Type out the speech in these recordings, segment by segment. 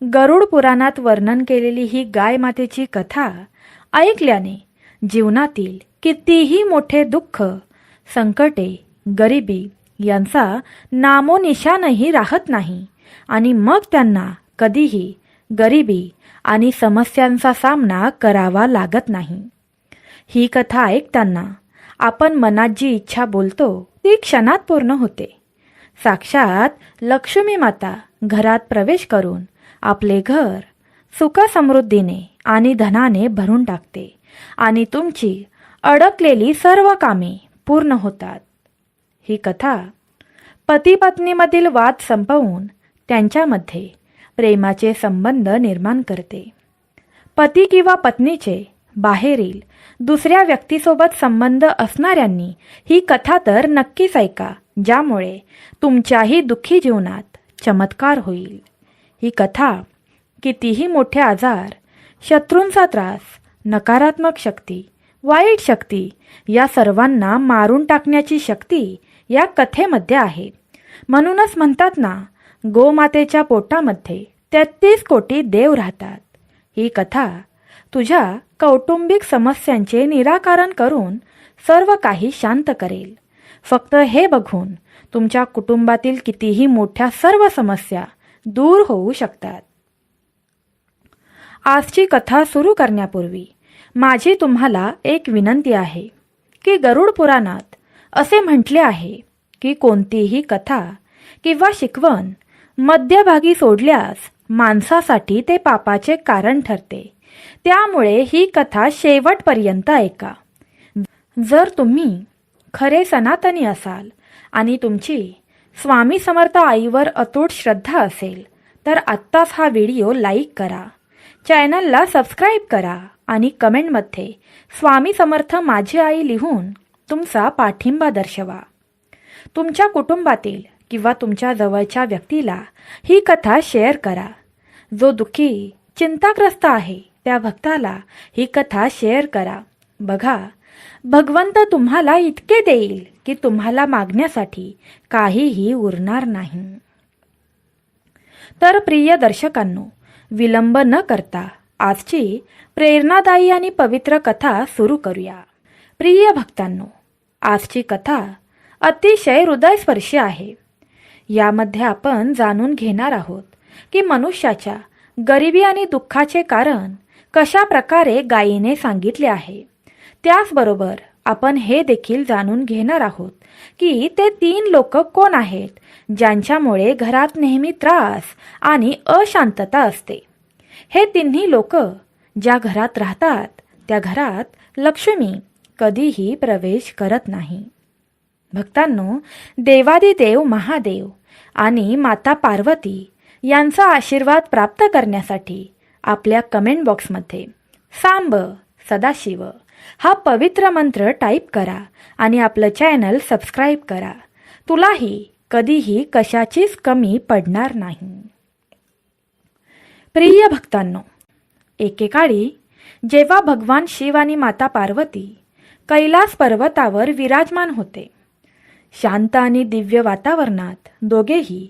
गरुड पुराणात वर्णन केलेली ही गाय मातेची कथा ऐकल्याने जीवनातील कितीही मोठे दुःख, संकटे, गरिबी यांचा नामोनिशाणही राहत नाही आणि मग त्यांना कधीही गरिबी आणि समस्यांचा सामना करावा लागत नाही. ही कथा ऐकताना आपण मनात जी इच्छा बोलतो ती क्षणात पूर्ण होते. साक्षात लक्ष्मी माता घरात प्रवेश करून आपले घर सुखसमृद्धीने आणि धनाने भरून टाकते आणि तुमची अडकलेली सर्व कामे पूर्ण होतात. ही कथा पती पत्नीमधील वाद संपवून त्यांच्यामध्ये प्रेमाचे संबंध निर्माण करते. पती किंवा पत्नीचे बाहेरील दुसऱ्या व्यक्तीसोबत संबंध असणाऱ्यांनी ही कथा तर नक्कीच ऐका, ज्यामुळे तुमच्याही दुःखी जीवनात चमत्कार होईल. ही कथा कितीही मोठे आजार, शत्रूंचा त्रास, नकारात्मक शक्ती, वाईट शक्ती या सर्वांना मारून टाकण्याची शक्ती या कथेमध्ये आहे. म्हणूनच म्हणतात ना, गोमातेच्या पोटामध्ये 33 कोटी देव राहतात. ही कथा तुझ्या कौटुंबिक समस्यांचे निराकरण करून सर्व काही शांत करेल. फक्त हे बघून तुमच्या कुटुंबातील कितीही मोठ्या सर्व समस्या दूर होऊ शकतात. आजची कथा सुरू करण्यापूर्वी माझी तुम्हाला एक विनंती आहे की गरुड पुराणात असे म्हटले आहे की कोणतीही कथा किंवा शिकवण मध्यभागी सोडल्यास माणसासाठी ते पापाचे कारण ठरते. त्यामुळे ही कथा शेवटपर्यंत ऐका. जर तुम्ही खरे सनातनी असाल आणि तुमची स्वामी समर्थ आईवर अतूट श्रद्धा असेल तर आत्ताच हा व्हिडिओ लाईक करा, चॅनलला सबस्क्राईब करा आणि कमेंटमध्ये स्वामी समर्थ माझी आई लिहून तुमचा पाठिंबा दर्शवा. तुमच्या कुटुंबातील किंवा तुमच्या जवळच्या व्यक्तीला ही कथा शेअर करा. जो दुःखी, चिंताग्रस्त आहे त्या भक्ताला ही कथा शेअर करा. बघा, भगवंत तुम्हाला इतके देईल की तुम्हाला मागण्यासाठी काहीही उरणार नाही. तर प्रिय दर्शकांनो, विलंब न करता आजची प्रेरणादायी आणि पवित्र कथा सुरू करूया. प्रिय भक्तांनो, आजची कथा अतिशय हृदयस्पर्शी आहे. यामध्ये आपण जाणून घेणार आहोत की मनुष्याच्या गरिबी आणि दुःखाचे कारण कशा प्रकारे गायीने सांगितले आहे. त्याचबरोबर आपण हे देखील जाणून घेणार आहोत की ते 3 लोक कोण आहेत ज्यांच्यामुळे घरात नेहमी त्रास आणि अशांतता असते. हे तिन्ही लोक ज्या घरात राहतात त्या घरात लक्ष्मी कधीही प्रवेश करत नाही. भक्तांनो, देवादिदेव महादेव आणि माता पार्वती यांचा आशीर्वाद प्राप्त करण्यासाठी आपल्या कमेंट बॉक्समध्ये सांब सदाशिव हा पवित्र मंत्र टाईप करा आणि आपलं चॅनल सबस्क्राईब करा. तुलाही कधीही कशाचीच कमी पडणार नाही. प्रिय भक्तांनो, एकेकाळी जेव्हा भगवान शिव आणि माता पार्वती कैलास पर्वतावर विराजमान होते, शांत आणि दिव्य वातावरणात दोघेही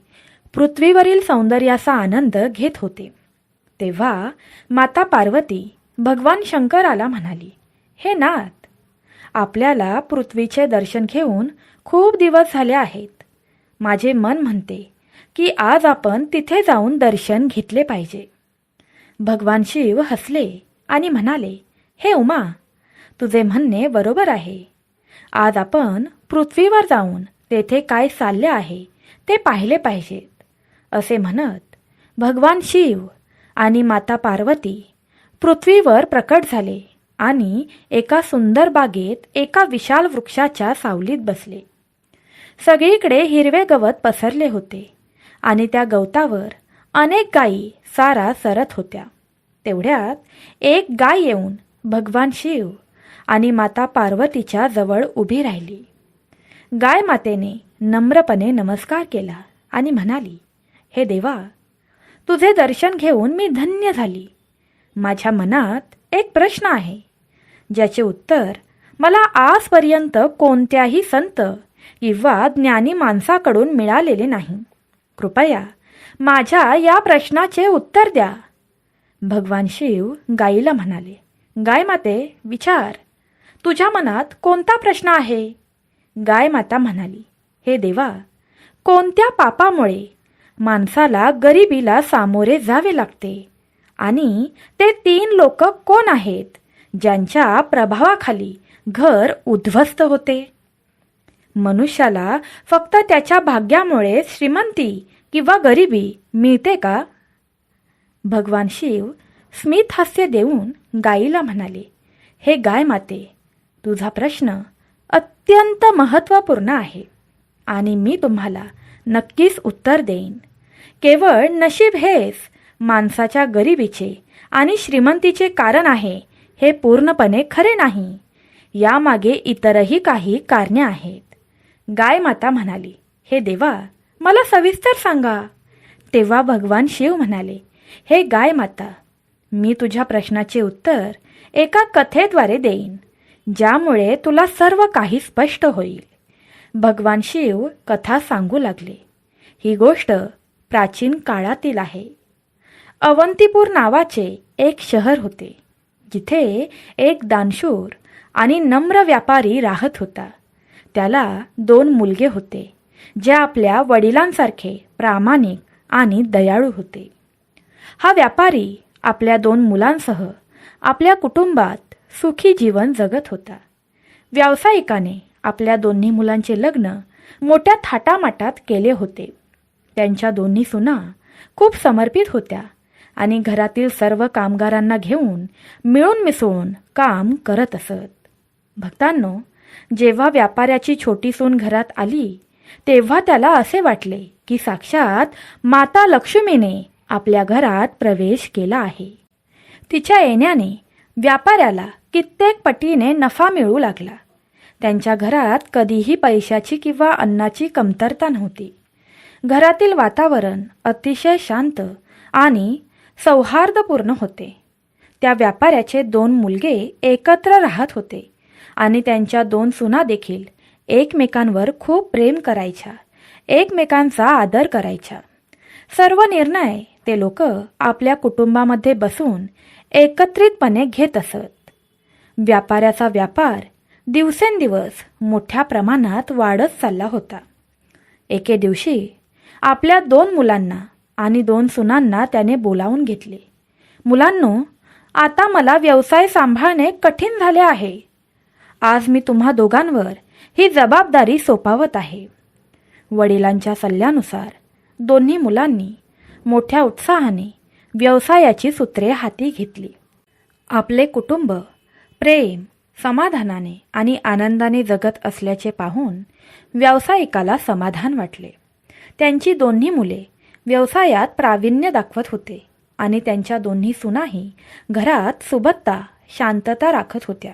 पृथ्वीवरील सौंदर्याचा आनंद घेत होते, तेव्हा माता पार्वती भगवान शंकराला म्हणाली, हे नाथ, आपल्याला पृथ्वीचे दर्शन घेऊन खूप दिवस झाले आहेत. माझे मन म्हणते की आज आपण तिथे जाऊन दर्शन घेतले पाहिजे. भगवान शिव हसले आणि म्हणाले, हे उमा, तुझे म्हणणे बरोबर आहे. आज आपण पृथ्वीवर जाऊन तेथे काय चालले आहे ते पाहिले पाहिजेत. असे म्हणत भगवान शिव आणि माता पार्वती पृथ्वीवर प्रकट झाले आणि एका सुंदर बागेत एका विशाल वृक्षाच्या सावलीत बसले. सगळीकडे हिरवे गवत पसरले होते आणि त्या गवतावर अनेक गायी सारा सरत होत्या. तेवढ्यात एक गाय येऊन भगवान शिव आणि माता पार्वतीच्या जवळ उभी राहिली. गाय मातेने नम्रपणे नमस्कार केला आणि म्हणाली, हे देवा, तुझे दर्शन घेऊन मी धन्य झाली. माझ्या मनात एक प्रश्न आहे ज्याचे उत्तर मला आजपर्यंत कोणत्याही संत किंवा ज्ञानी माणसाकडून मिळालेले नाही. कृपया माझ्या या प्रश्नाचे उत्तर द्या. भगवान शिव गायीला म्हणाले, गाय माते, विचार, तुझ्या मनात कोणता प्रश्न आहे? गाय माता म्हणाली, हे देवा, कोणत्या पापामुळे माणसाला गरिबीला सामोरे जावे लागते आणि ते 3 लोक कोण आहेत ज्यांच्या प्रभावाखाली घर उद्ध्वस्त होते? मनुष्याला फक्त त्याच्या भाग्यामुळे श्रीमंती किंवा गरिबी मिळते का? भगवान शिव स्मित हास्य देऊन गायीला म्हणाले, हे गाय माते, तुझा प्रश्न अत्यंत महत्त्वपूर्ण आहे आणि मी तुम्हाला नक्कीच उत्तर देईन. केवळ नशीब हेच माणसाच्या गरिबीचे आणि श्रीमंतीचे कारण आहे हे पूर्णपणे खरे नाही. यामागे इतरही काही कारणे आहेत. गाय माता म्हणाली, हे देवा, मला सविस्तर सांगा. तेव्हा भगवान शिव म्हणाले, हे गाय माता, मी तुझ्या प्रश्नाचे उत्तर एका कथेद्वारे देईन, ज्यामुळे तुला सर्व काही स्पष्ट होईल. भगवान शिव कथा सांगू लागले. ही गोष्ट प्राचीन काळातील आहे. अवंतीपूर नावाचे एक शहर होते, जिथे एक दानशूर आणि नम्र व्यापारी राहत होता. त्याला 2 मुलगे होते, जे आपल्या वडिलांसारखे प्रामाणिक आणि दयाळू होते. हा व्यापारी आपल्या 2 मुलांसह आपल्या कुटुंबात सुखी जीवन जगत होता. व्यावसायिकाने आपल्या 2 मुलांचे लग्न मोठ्या थाटामाटात केले होते. त्यांच्या 2 सुना खूप समर्पित होत्या आणि घरातील सर्व कामगारांना घेऊन मिळून मिसळून काम करत असत. भक्तांनो, जेव्हा व्यापाऱ्याची छोटी सून घरात आली, तेव्हा त्याला असे वाटले की साक्षात माता लक्ष्मीने आपल्या घरात प्रवेश केला आहे. तिच्या येण्याने व्यापाऱ्याला कित्येक पटीने नफा मिळू लागला. त्यांच्या घरात कधीही पैशाची किंवा अन्नाची कमतरता नव्हती. घरातील वातावरण अतिशय शांत आणि सौहार्दपूर्ण होते. त्या व्यापाऱ्याचे 2 मुलगे एकत्र राहत होते आणि त्यांच्या 2 सुना देखील एकमेकांवर खूप प्रेम करायच्या, एकमेकांचा आदर करायच्या. सर्व निर्णय ते लोक आपल्या कुटुंबामध्ये बसून एकत्रितपणे घेत असत. व्यापाऱ्याचा व्यापार दिवसेंदिवस मोठ्या प्रमाणात वाढत चालला होता. एके दिवशी आपल्या 2 मुलांना आणि 2 सुनांना त्याने बोलावून घेतले. मुलांनो, आता मला व्यवसाय सांभाळणे कठीण झाले आहे. आज मी तुम्हा दोघांवर ही जबाबदारी सोपवत आहे. वडिलांच्या सल्ल्यानुसार 2 मुलांनी मोठ्या उत्साहाने व्यवसायाची सूत्रे हाती घेतली. आपले कुटुंब प्रेम, समाधानाने आणि आनंदाने जगत असल्याचे पाहून व्यावसायिकाला समाधान वाटले. त्यांची 2 मुले व्यवसायात प्रावीण्य दाखवत होते आणि त्यांच्या 2 सुनाही घरात सुबत्ता, शांतता राखत होत्या.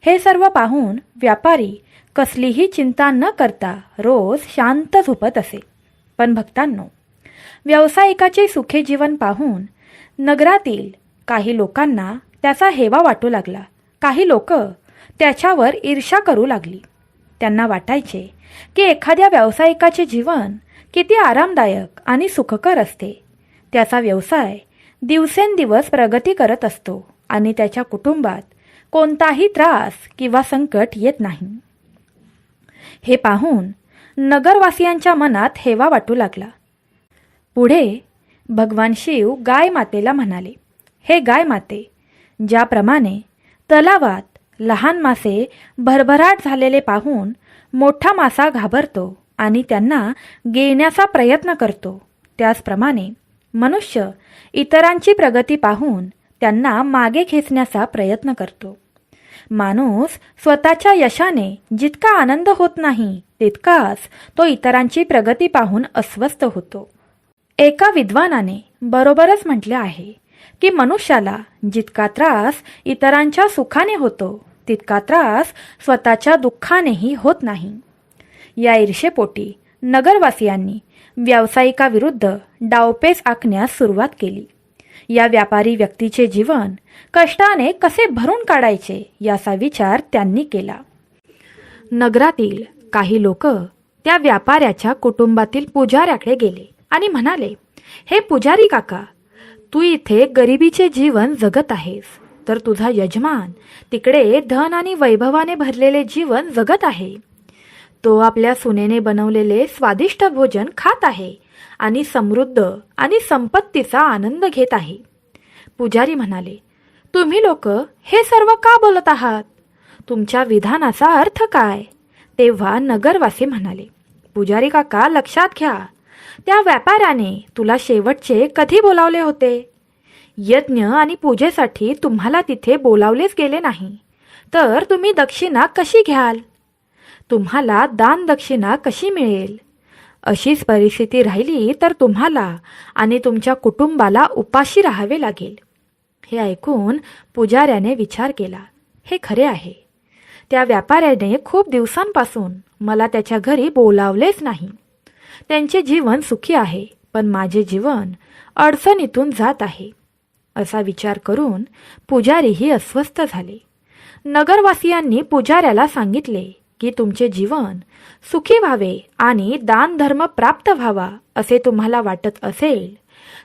हे सर्व पाहून व्यापारी कसलीही चिंता न करता रोज शांत झोपत असे. पण भक्तांनो, व्यावसायिकाचे सुखे जीवन पाहून नगरातील काही लोकांना त्याचा हेवा वाटू लागला. काही लोक त्याच्यावर ईर्ष्या करू लागली. त्यांना वाटायचे की एखाद्या व्यावसायिकाचे जीवन किती आरामदायक आणि सुखकर असते. त्याचा व्यवसाय दिवसेंदिवस प्रगती करत असतो आणि त्याच्या कुटुंबात कोणताही त्रास किंवा संकट येत नाही. हे पाहून नगरवासियांच्या मनात हेवा वाटू लागला. पुढे भगवान शिव गाय मातेला म्हणाले, हे गाय माते, ज्याप्रमाणे तलावात लहान मासे भरभराट झालेले पाहून मोठा मासा घाबरतो आणि त्यांना गिळण्याचा प्रयत्न करतो, त्याचप्रमाणे मनुष्य इतरांची प्रगती पाहून त्यांना मागे खेचण्याचा प्रयत्न करतो. माणूस स्वतःच्या यशाने जितका आनंद होत नाही, तितकाच तो इतरांची प्रगती पाहून अस्वस्थ होतो. एका विद्वानाने बरोबरच म्हटले आहे की मनुष्याला जितका त्रास इतरांच्या सुखाने होतो, तितका त्रास स्वतःच्या दुःखानेही होत नाही. या ईर्षेपोटी नगरवासियांनी व्यावसायिकाविरुद्ध डावपेच आखण्यास सुरुवात केली. या व्यापारी व्यक्तीचे जीवन कष्टाने कसे भरून काढायचे याचा विचार त्यांनी केला. नगरातील काही लोक त्या व्यापाऱ्याच्या कुटुंबातील पुजाऱ्याकडे गेले आणि म्हणाले, हे पुजारी काका, तू इथे गरिबीचे जीवन जगत आहेस, तर तुझा यजमान तिकडे धन आणि वैभवाने भरलेले जीवन जगत आहे. तो आपल्या सुनेने बनवलेले स्वादिष्ट भोजन खात आहे आणि समृद्ध आणि संपत्तीचा आनंद घेत आहे. पुजारी म्हणाले, तुम्ही लोक हे सर्व का बोलत आहात? तुमच्या विधानाचा अर्थ काय? तेव्हा नगरवासी म्हणाले, पुजारी काका, लक्षात घ्या, त्या व्यापाऱ्याने तुला शेवटचे कधी बोलावले होते? यज्ञ आणि पूजेसाठी तुम्हाला तिथे बोलावलेच गेले नाही, तर तुम्ही दक्षिणा कशी घ्याल? तुम्हाला दान दक्षिणा कशी मिळेल? अशीच परिस्थिती राहिली तर तुम्हाला आणि तुमच्या कुटुंबाला उपाशी राहावे लागेल. हे ऐकून पुजाऱ्याने विचार केला, हे खरे आहे. त्या व्यापाऱ्याने खूप दिवसांपासून मला त्याच्या घरी बोलावलेच नाही. त्यांचे जीवन सुखी आहे, पण माझे जीवन अडचणीतून जात आहे. असा विचार करून पुजारीही अस्वस्थ झाले. नगरवासियांनी पुजाऱ्याला सांगितले की तुमचे जीवन सुखी व्हावे आणि दानधर्म प्राप्त व्हावा असे तुम्हाला वाटत असेल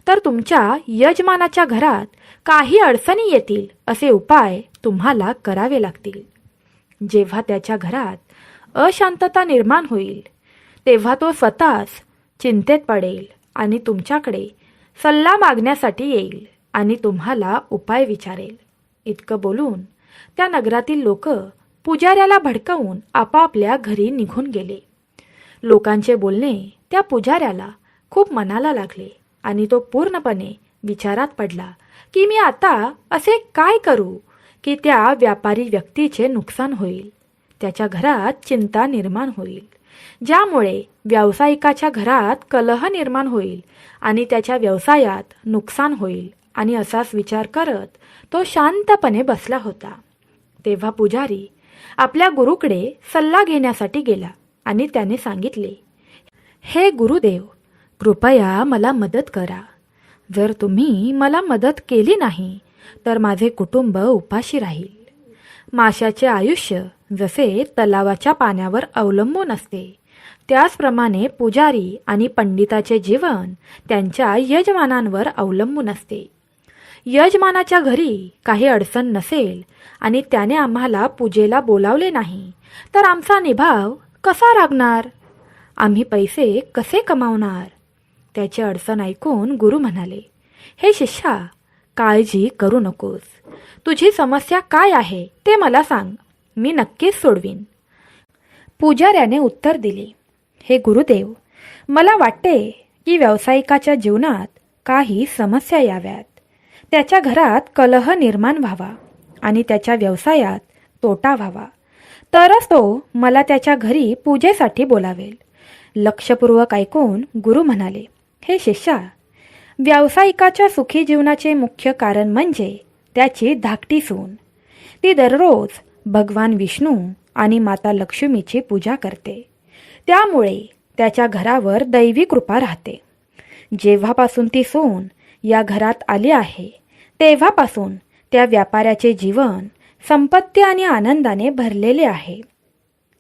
तर तुमच्या यजमानाच्या घरात काही अडचणी येतील असे उपाय तुम्हाला करावे लागतील. जेव्हा त्याच्या घरात अशांतता निर्माण होईल तेव्हा तो स्वतःच चिंतेत पडेल आणि तुमच्याकडे सल्ला मागण्यासाठी येईल आणि तुम्हाला उपाय विचारेल. इतकं बोलून त्या नगरातील लोक पुजाऱ्याला भडकावून आपापल्या घरी निघून गेले. लोकांचे बोलणे त्या पुजाऱ्याला खूप मनाला लागले आणि तो पूर्णपणे विचारात पडला की मी आता असे काय करू की त्या व्यापारी व्यक्तीचे नुकसान होईल, त्याच्या घरात चिंता निर्माण होईल, ज्यामुळे व्यावसायिकाच्या घरात कलह निर्माण होईल आणि त्याच्या व्यवसायात नुकसान होईल. आणि असाच विचार करत तो शांतपणे बसला होता. तेव्हा पुजारी आपल्या गुरुकडे सल्ला घेण्यासाठी गेला आणि त्याने सांगितले, हे गुरुदेव, कृपया मला मदत करा. जर तुम्ही मला मदत केली नाही तर माझे कुटुंब उपाशी राहील. माशाचे आयुष्य जसे तलावाच्या पाण्यावर अवलंबून असते, त्याचप्रमाणे पुजारी आणि पंडिताचे जीवन त्यांच्या यजमानांवर अवलंबून असते. यजमानाच्या घरी काही अडचण नसेल आणि त्याने आम्हाला पूजेला बोलावले नाही तर आमचा निभाव कसा रागणार? आम्ही पैसे कसे कमावणार? त्याची अडचण ऐकून गुरु म्हणाले, हे शिष्या, काळजी करू नकोस. तुझी समस्या काय आहे ते मला सांग, मी नक्कीच सोडवीन. पुजाऱ्याने उत्तर दिले, हे गुरुदेव, मला वाटते की व्यावसायिकाच्या जीवनात काही समस्या याव्यात. त्याच्या घरात कलह निर्माण व्हावा आणि त्याच्या व्यवसायात तोटा व्हावा, तरच तो मला त्याच्या घरी पूजेसाठी बोलावेल. लक्षपूर्वक ऐकून गुरु म्हणाले, हे शिष्या, व्यावसायिकाच्या सुखी जीवनाचे मुख्य कारण म्हणजे त्याची धाकटी सून. ती दररोज भगवान विष्णू आणि माता लक्ष्मीची पूजा करते, त्यामुळे त्याच्या घरावर दैवी कृपा राहते. जेव्हापासून ती सून या घरात आली आहे तेव्हापासून त्या व्यापाऱ्याचे जीवन संपत्ती आणि आनंदाने भरलेले आहे.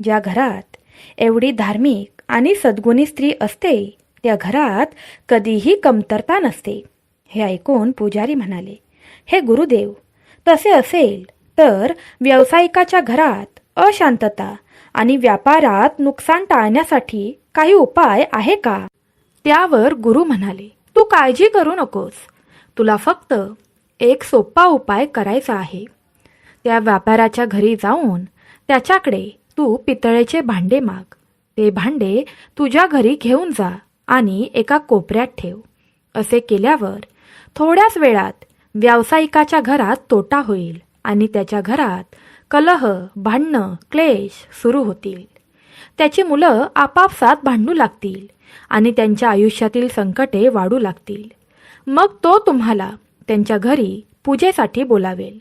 ज्या घरात एवढी धार्मिक आणि सद्गुणी स्त्री असते त्या घरात कधीही कमतरता नसते. हे ऐकून पुजारी म्हणाले, हे गुरुदेव, तसे असेल तर व्यावसायिकाच्या घरात अशांतता आणि व्यापारात नुकसान टाळण्यासाठी काही उपाय आहे का? त्यावर गुरु म्हणाले, तू काळजी करू नकोस. तुला फक्त एक सोपा उपाय करायचा आहे. त्या व्यापाराच्या घरी जाऊन त्याच्याकडे तू पितळेचे भांडे माग. ते भांडे तुझ्या घरी घेऊन जा आणि एका कोपऱ्यात ठेव. असे केल्यावर थोड्याच वेळात व्यावसायिकाच्या घरात तोटा होईल आणि त्याच्या घरात कलह, भांडणं, क्लेश सुरू होतील. त्याची मुलं आपापसात भांडू लागतील आणि त्यांच्या आयुष्यातील संकटे वाढू लागतील. मग तो तुम्हाला त्यांच्या घरी पूजेसाठी बोलावेल.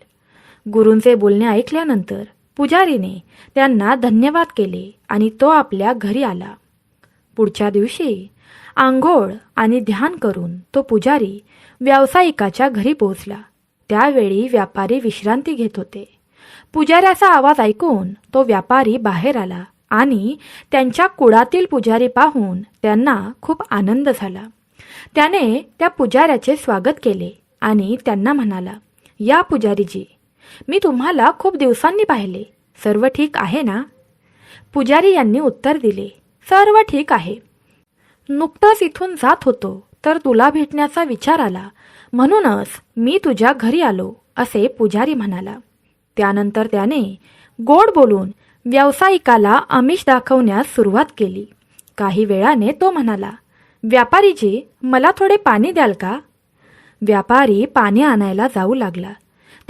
गुरूंचे बोलणे ऐकल्यानंतर पुजारीने त्यांना धन्यवाद केले आणि तो आपल्या घरी आला. पुढच्या दिवशी आंघोळ आणि ध्यान करून तो पुजारी व्यावसायिकाच्या घरी पोहोचला. त्यावेळी व्यापारी विश्रांती घेत होते. पुजाऱ्याचा आवाज ऐकून तो व्यापारी बाहेर आला आणि त्यांच्या कुळातील पुजारी पाहून त्यांना खूप आनंद झाला. त्याने त्या पुजाऱ्याचे स्वागत केले आणि त्यांना म्हणाला, या पुजारीजी, मी तुम्हाला खूप दिवसांनी पाहिले. सर्व ठीक आहे ना? पुजारी यांनी उत्तर दिले, सर्व ठीक आहे. नुकतंच इथून जात होतो तर तुला भेटण्याचा विचार आला, म्हणूनच मी तुझ्या घरी आलो, असे पुजारी म्हणाला. त्यानंतर त्याने गोड बोलून व्यावसायिकाला आमिष दाखवण्यास सुरुवात केली. काही वेळाने तो म्हणाला, व्यापारीजी, मला थोडे पाणी द्याल का? व्यापारी पाणी आणायला जाऊ लागला.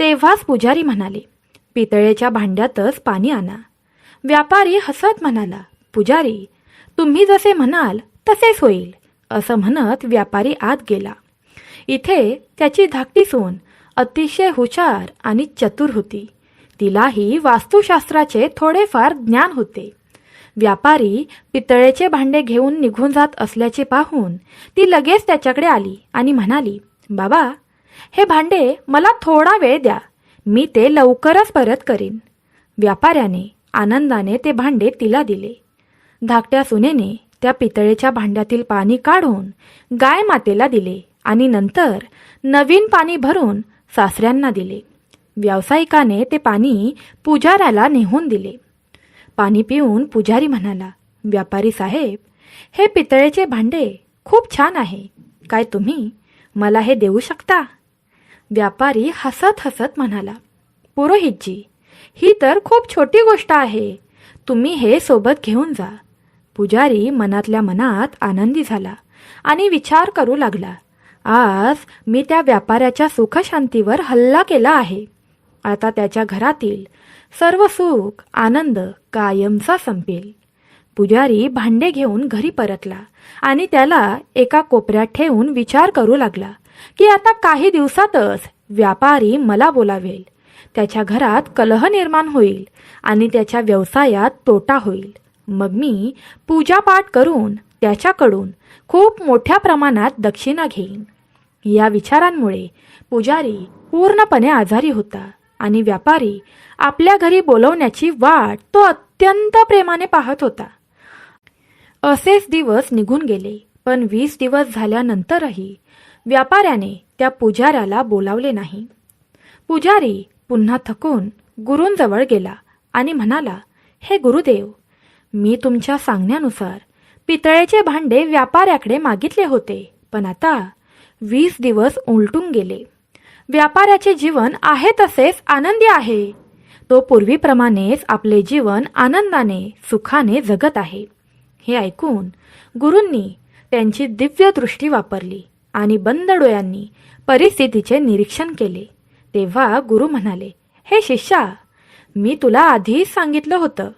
तेव्हाच पुजारी म्हणाले, पितळेच्या भांड्यातच पाणी आणा. व्यापारी हसत म्हणाला, पुजारी, तुम्ही जसे म्हणाल तसेच होईल, असं म्हणत व्यापारी आत गेला. इथे त्याची धाकटी सून अतिशय हुशार आणि चतुर होती. तिलाही वास्तुशास्त्राचे थोडेफार ज्ञान होते. व्यापारी पितळेचे भांडे घेऊन निघून जात असल्याचे पाहून ती लगेच त्याच्याकडे आली आणि म्हणाली, बाबा, हे भांडे मला थोडा वेळ द्या, मी ते लवकरच परत करीन. व्यापाऱ्याने आनंदाने ते भांडे तिला दिले. धाकट्या सुनेने त्या पितळेच्या भांड्यातील पाणी काढून गाय मातेला दिले आणि नंतर नवीन पाणी भरून सासऱ्यांना दिले. व्यावसायिकाने ते पाणी पुजाऱ्याला नेहून दिले. पाणी पिऊन पुजारी म्हणाला, व्यापारी साहेब, हे पितळेचे भांडे खूप छान आहे. काय तुम्ही मला हे देऊ शकता? व्यापारी हसत हसत म्हणाला, पुरोहितजी, ही तर खूप छोटी गोष्ट आहे. तुम्ही हे सोबत घेऊन जा. पुजारी मनातल्या मनात आनंदी झाला आणि विचार करू लागला, आज मी त्या व्यापाऱ्याच्या सुखशांतीवर हल्ला केला आहे. आता त्याच्या घरातील सर्व सुख आनंद कायमचा संपेल. पुजारी भांडे घेऊन घरी परतला आणि त्याला एका कोपऱ्यात ठेवून विचार करू लागला की आता काही दिवसातच व्यापारी मला बोलावेल. त्याच्या घरात कलह निर्माण होईल आणि त्याच्या व्यवसायात तोटा होईल. मग मी पूजापाठ करून त्याच्याकडून खूप मोठ्या प्रमाणात दक्षिणा घेईन. या विचारांमुळे पुजारी पूर्णपणे आजारी होता आणि व्यापारी आपल्या घरी बोलवण्याची वाट तो अत्यंत प्रेमाने पाहत होता. असेच दिवस निघून गेले, पण 20 दिवस झाल्यानंतरही व्यापाऱ्याने त्या पुजाऱ्याला बोलावले नाही. पुजारी पुन्हा थकून गुरूंजवळ गेला आणि म्हणाला, हे गुरुदेव, मी तुमच्या सांगण्यानुसार पितळेचे भांडे व्यापाऱ्याकडे मागितले होते, पण आता 20 दिवस उलटून गेले. व्यापाऱ्याचे जीवन आहे तसेच आनंदी आहे. तो पूर्वीप्रमाणेच आपले जीवन आनंदाने सुखाने जगत आहे. हे ऐकून गुरूंनी त्यांची दिव्य दृष्टी वापरली आणि बंद डोळ्यांनी परिस्थितीचे निरीक्षण केले. तेव्हा गुरु म्हणाले, हे शिष्या, मी तुला आधीच सांगितलं होतं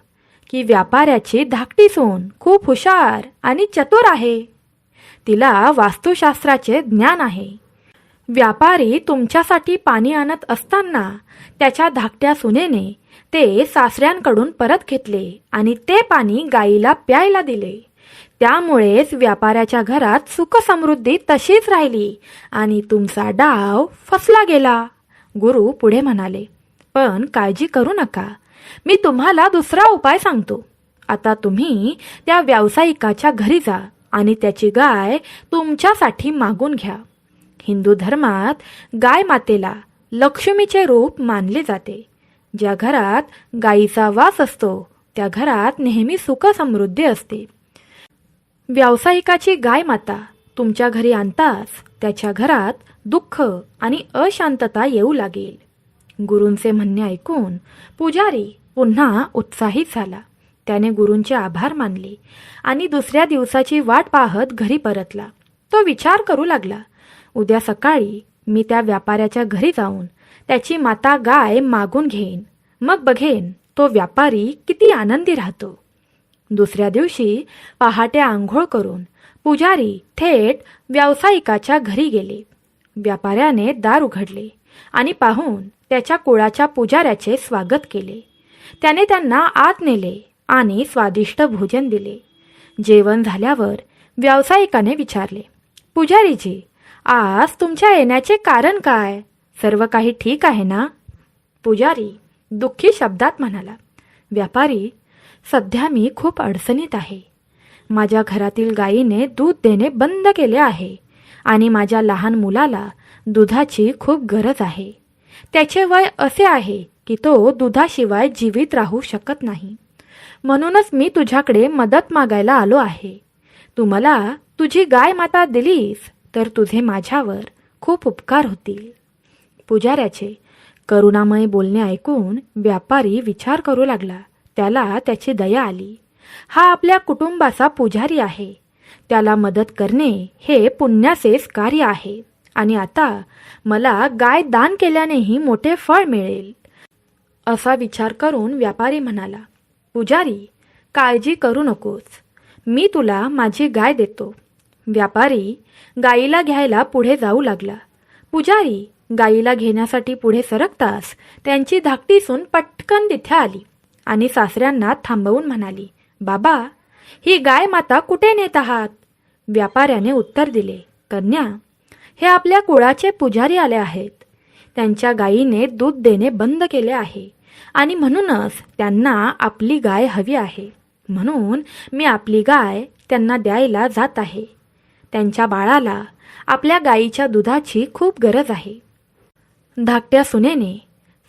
की व्यापाऱ्याची धाकटी सून खूप हुशार आणि चतुर आहे. तिला वास्तुशास्त्राचे ज्ञान आहे. व्यापारी तुमच्यासाठी पाणी आणत असताना त्याच्या धाकट्या सुनेने ते सासऱ्यांकडून परत घेतले आणि ते पाणी गाईला प्यायला दिले. त्यामुळेच व्यापाऱ्याच्या घरात सुखसमृद्धी तशीच राहिली आणि तुमचा डाव फसला गेला. गुरु पुढे म्हणाले, पण काळजी करू नका, मी तुम्हाला दुसरा उपाय सांगतो. आता तुम्ही त्या व्यावसायिकाच्या घरी जा आणि त्याची गाय तुमच्यासाठी मागून घ्या. हिंदू धर्मात गाय मातेला लक्ष्मीचे रूप मानले जाते. ज्या घरात गायीचा वास असतो त्या घरात नेहमी सुख समृद्धी असते. व्यावसायिकाची गाय माता तुमच्या घरी आणताच त्याच्या घरात दुःख आणि अशांतता येऊ लागेल. गुरूंचे म्हणणे ऐकून पुजारी पुन्हा उत्साहित झाला. त्याने गुरूंचे आभार मानले आणि दुसऱ्या दिवसाची वाट पाहत घरी परतला. तो विचार करू लागला, उद्या सकाळी मी त्या व्यापाऱ्याच्या घरी जाऊन त्याची माता गाय मागून घेईन. मग बघेन तो व्यापारी किती आनंदी राहतो. दुसऱ्या दिवशी पहाटे आंघोळ करून पुजारी थेट व्यावसायिकाच्या घरी गेले. व्यापाऱ्याने दार उघडले आणि पाहून त्याच्या कुळाच्या पुजाऱ्याचे स्वागत केले. त्याने त्यांना आत नेले आणि स्वादिष्ट भोजन दिले. जेवण झाल्यावर व्यावसायिकाने विचारले, पुजारीजी, आज तुमच्या येण्याचे कारण काय? सर्व काही ठीक आहे ना? पुजारी दुःखी शब्दात म्हणाला, व्यापारी, सध्या मी खूप अडचणीत आहे. माझ्या घरातील गायीने दूध देणे बंद केले आहे आणि माझ्या लहान मुलाला दुधाची खूप गरज आहे. त्याचे वय असे आहे की तो दुधाशिवाय जीवित राहू शकत नाही. म्हणूनच मी तुझ्याकडे मदत मागायला आलो आहे. तू मला तुझी गाय माता दिलीस तर तुझे माझ्यावर खूप उपकार होतील. पुजाऱ्याचे करुणामय बोलणे ऐकून व्यापारी विचार करू लागला. त्याला त्याची दया आली. हा आपल्या कुटुंबाचा पुजारी आहे. त्याला मदत करणे हे पुण्याचेच कार्य आहे आणि आता मला गाय दान केल्यानेही मोठे फळ मिळेल. असा विचार करून व्यापारी म्हणाला, पुजारी, काळजी करू नकोस. मी तुला माझी गाय देतो. व्यापारी गायीला घ्यायला पुढे जाऊ लागला. पुजारी गायीला घेण्यासाठी पुढे सरकताच त्यांची धाकटी सून पटकन तिथे आली आणि सासऱ्यांना थांबवून म्हणाली, बाबा, ही गाय माता कुठे नेत आहात? व्यापाऱ्याने उत्तर दिले, कन्या, हे आपल्या कुळाचे पुजारी आले आहेत. त्यांच्या गायीने दूध देणे बंद केले आहे आणि म्हणूनच त्यांना आपली गाय हवी आहे. म्हणून मी आपली गाय त्यांना द्यायला जात आहे. त्यांच्या बाळाला आपल्या गायीच्या दुधाची खूप गरज आहे. धाकट्या सुनेने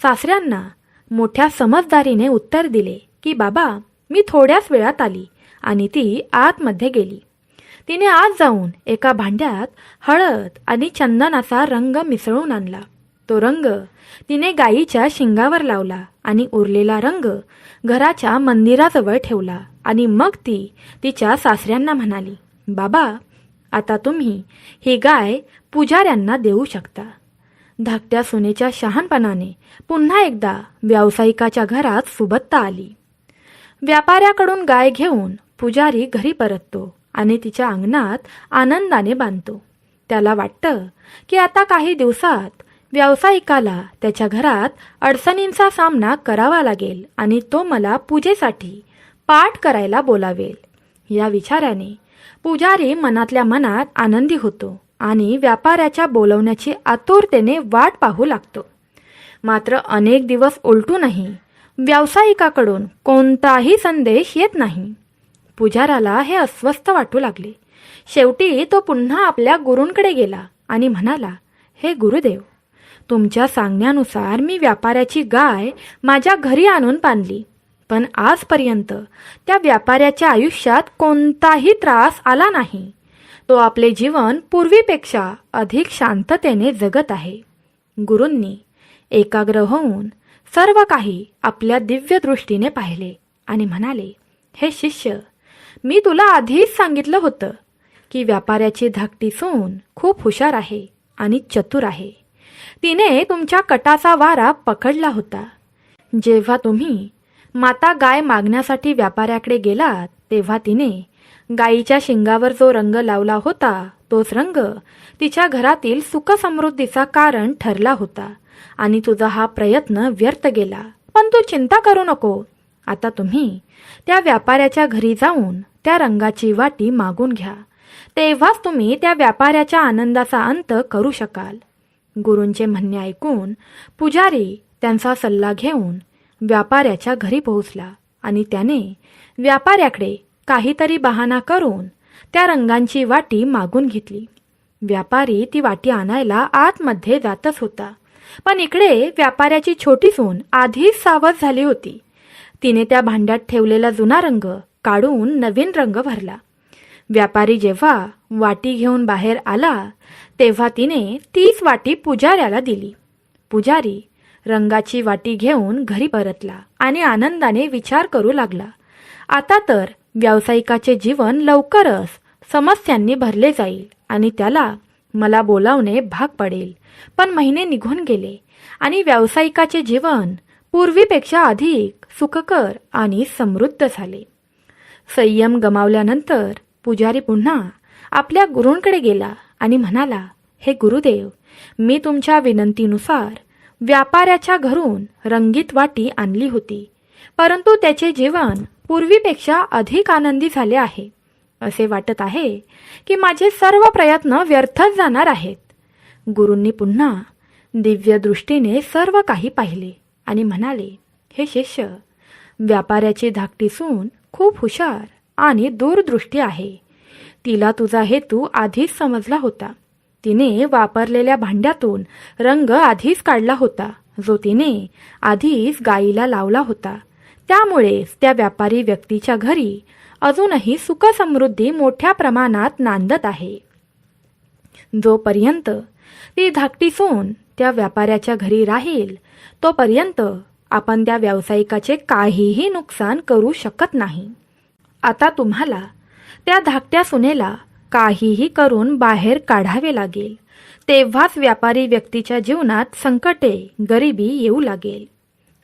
सासऱ्यांना मोठ्या समजदारीने उत्तर दिले की बाबा, मी थोड्याच वेळात आली आणि ती आतमध्ये गेली. तिने आत जाऊन एका भांड्यात हळद आणि चंदनाचा रंग मिसळून आणला. तो रंग तिने गायीच्या शिंगावर लावला आणि उरलेला रंग घराच्या मंदिराजवळ ठेवला आणि मग ती तिच्या सासऱ्यांना म्हणाली, बाबा, आता तुम्ही ही गाय पुजाऱ्यांना देऊ शकता. धाकट्या सुनेच्या शहाणपणाने पुन्हा एकदा व्यावसायिकाच्या घरात सुबत्ता आली. व्यापाऱ्याकडून गाय घेऊन पुजारी घरी परततो आणि तिच्या अंगणात आनंदाने बांधतो. त्याला वाटतं की आता काही दिवसात व्यावसायिकाला त्याच्या घरात अडचणींचा सामना करावा लागेल आणि तो मला पूजेसाठी पाठ करायला बोलावेल. या विचाराने पुजारी मनातल्या मनात आनंदी होतो आणि व्यापाऱ्याच्या बोलवण्याची आतुरतेने वाट पाहू लागतो. मात्र अनेक दिवस उलटूनही व्यावसायिकाकडून कोणताही संदेश येत नाही. पुजाराला हे अस्वस्थ वाटू लागले. शेवटी तो पुन्हा आपल्या गुरूंकडे गेला आणि म्हणाला, हे गुरुदेव, तुमच्या सांगण्यानुसार मी व्यापाऱ्याची गाय माझ्या घरी आणून बांधली, पण आजपर्यंत त्या व्यापाऱ्याच्या आयुष्यात कोणताही त्रास आला नाही. तो आपले जीवन पूर्वीपेक्षा अधिक शांततेने जगत आहे. गुरूंनी एकाग्र होऊन सर्व काही आपल्या दिव्य दृष्टीने पाहिले आणि म्हणाले, हे शिष्य, मी तुला आधीच सांगितलं होतं की व्यापाऱ्याची धाकटी सून खूप हुशार आहे आणि चतुर आहे. तिने तुमच्या कटाचा वारा पकडला होता. जेव्हा तुम्ही माता गाय मागण्यासाठी व्यापाऱ्याकडे गेलात तेव्हा तिने गायीच्या शिंगावर जो रंग लावला होता तोच रंग तिच्या घरातील सुखसमृद्धीचा कारण ठरला होता आणि तुझा हा प्रयत्न व्यर्थ गेला. पण तू चिंता करू नको. आता तुम्ही त्या व्यापाऱ्याच्या घरी जाऊन त्या रंगाची वाटी मागून घ्या. तेव्हाच तुम्ही त्या व्यापाऱ्याच्या आनंदाचा अंत करू शकाल. गुरूंचे म्हणणे ऐकून पुजारी त्यांचा सल्ला घेऊन व्यापाऱ्याच्या घरी पोहोचला आणि त्याने व्यापाऱ्याकडे काहीतरी बहाणा करून त्या रंगांची वाटी मागून घेतली. व्यापारी ती वाटी आणायला आतमध्ये जातच होता, पण इकडे व्यापाऱ्याची छोटी सून आधीच सावध झाली होती. तिने त्या भांड्यात ठेवलेला जुना रंग काढून नवीन रंग भरला. व्यापारी जेव्हा वाटी घेऊन बाहेर आला तेव्हा तिने तीच वाटी पुजाऱ्याला दिली. पुजारी रंगाची वाटी घेऊन घरी परतला आणि आनंदाने विचार करू लागला, आता तर व्यावसायिकाचे जीवन लवकरच समस्यांनी भरले जाईल आणि त्याला मला बोलावणे भाग पडेल. पण महिने निघून गेले आणि व्यावसायिकाचे जीवन पूर्वीपेक्षा अधिक सुखकर आणि समृद्ध झाले. संयम गमावल्यानंतर पुजारी पुन्हा आपल्या गुरूंकडे गेला आणि म्हणाला, हे गुरुदेव, मी तुमच्या विनंतीनुसार व्यापाऱ्याच्या घरून रंगीत वाटी आणली होती, परंतु त्याचे जीवन पूर्वीपेक्षा अधिक आनंदी झाले आहे. असे वाटत आहे की माझे सर्व प्रयत्न व्यर्थच जाणार आहेत. गुरूंनी पुन्हा दिव्य दृष्टीने सर्व काही पाहिले आणि म्हणाले, हे शिष्य, व्यापाऱ्याची धाकटी सून खूप हुशार आणि दूरदृष्टी आहे. तिला तुझा हेतू आधीच समजला होता. तिने वापरलेल्या भांड्यातून रंग आधीच काढला होता, जो तिने आधीच गाईला लावला होता. त्यामुळेच त्या व्यापारी व्यक्तीच्या घरी अजूनही सुखसमृद्धी मोठ्या प्रमाणात नांदत आहे. जोपर्यंत ती धाकटी सून त्या व्यापाऱ्याच्या घरी राहील, तोपर्यंत आपण त्या व्यावसायिकाचे काहीही नुकसान करू शकत नाही. आता तुम्हाला त्या धाकट्या सुनेला काहीही करून बाहेर काढावे लागेल. तेव्हाच व्यापारी व्यक्तीच्या जीवनात संकटे, गरिबी येऊ लागेल.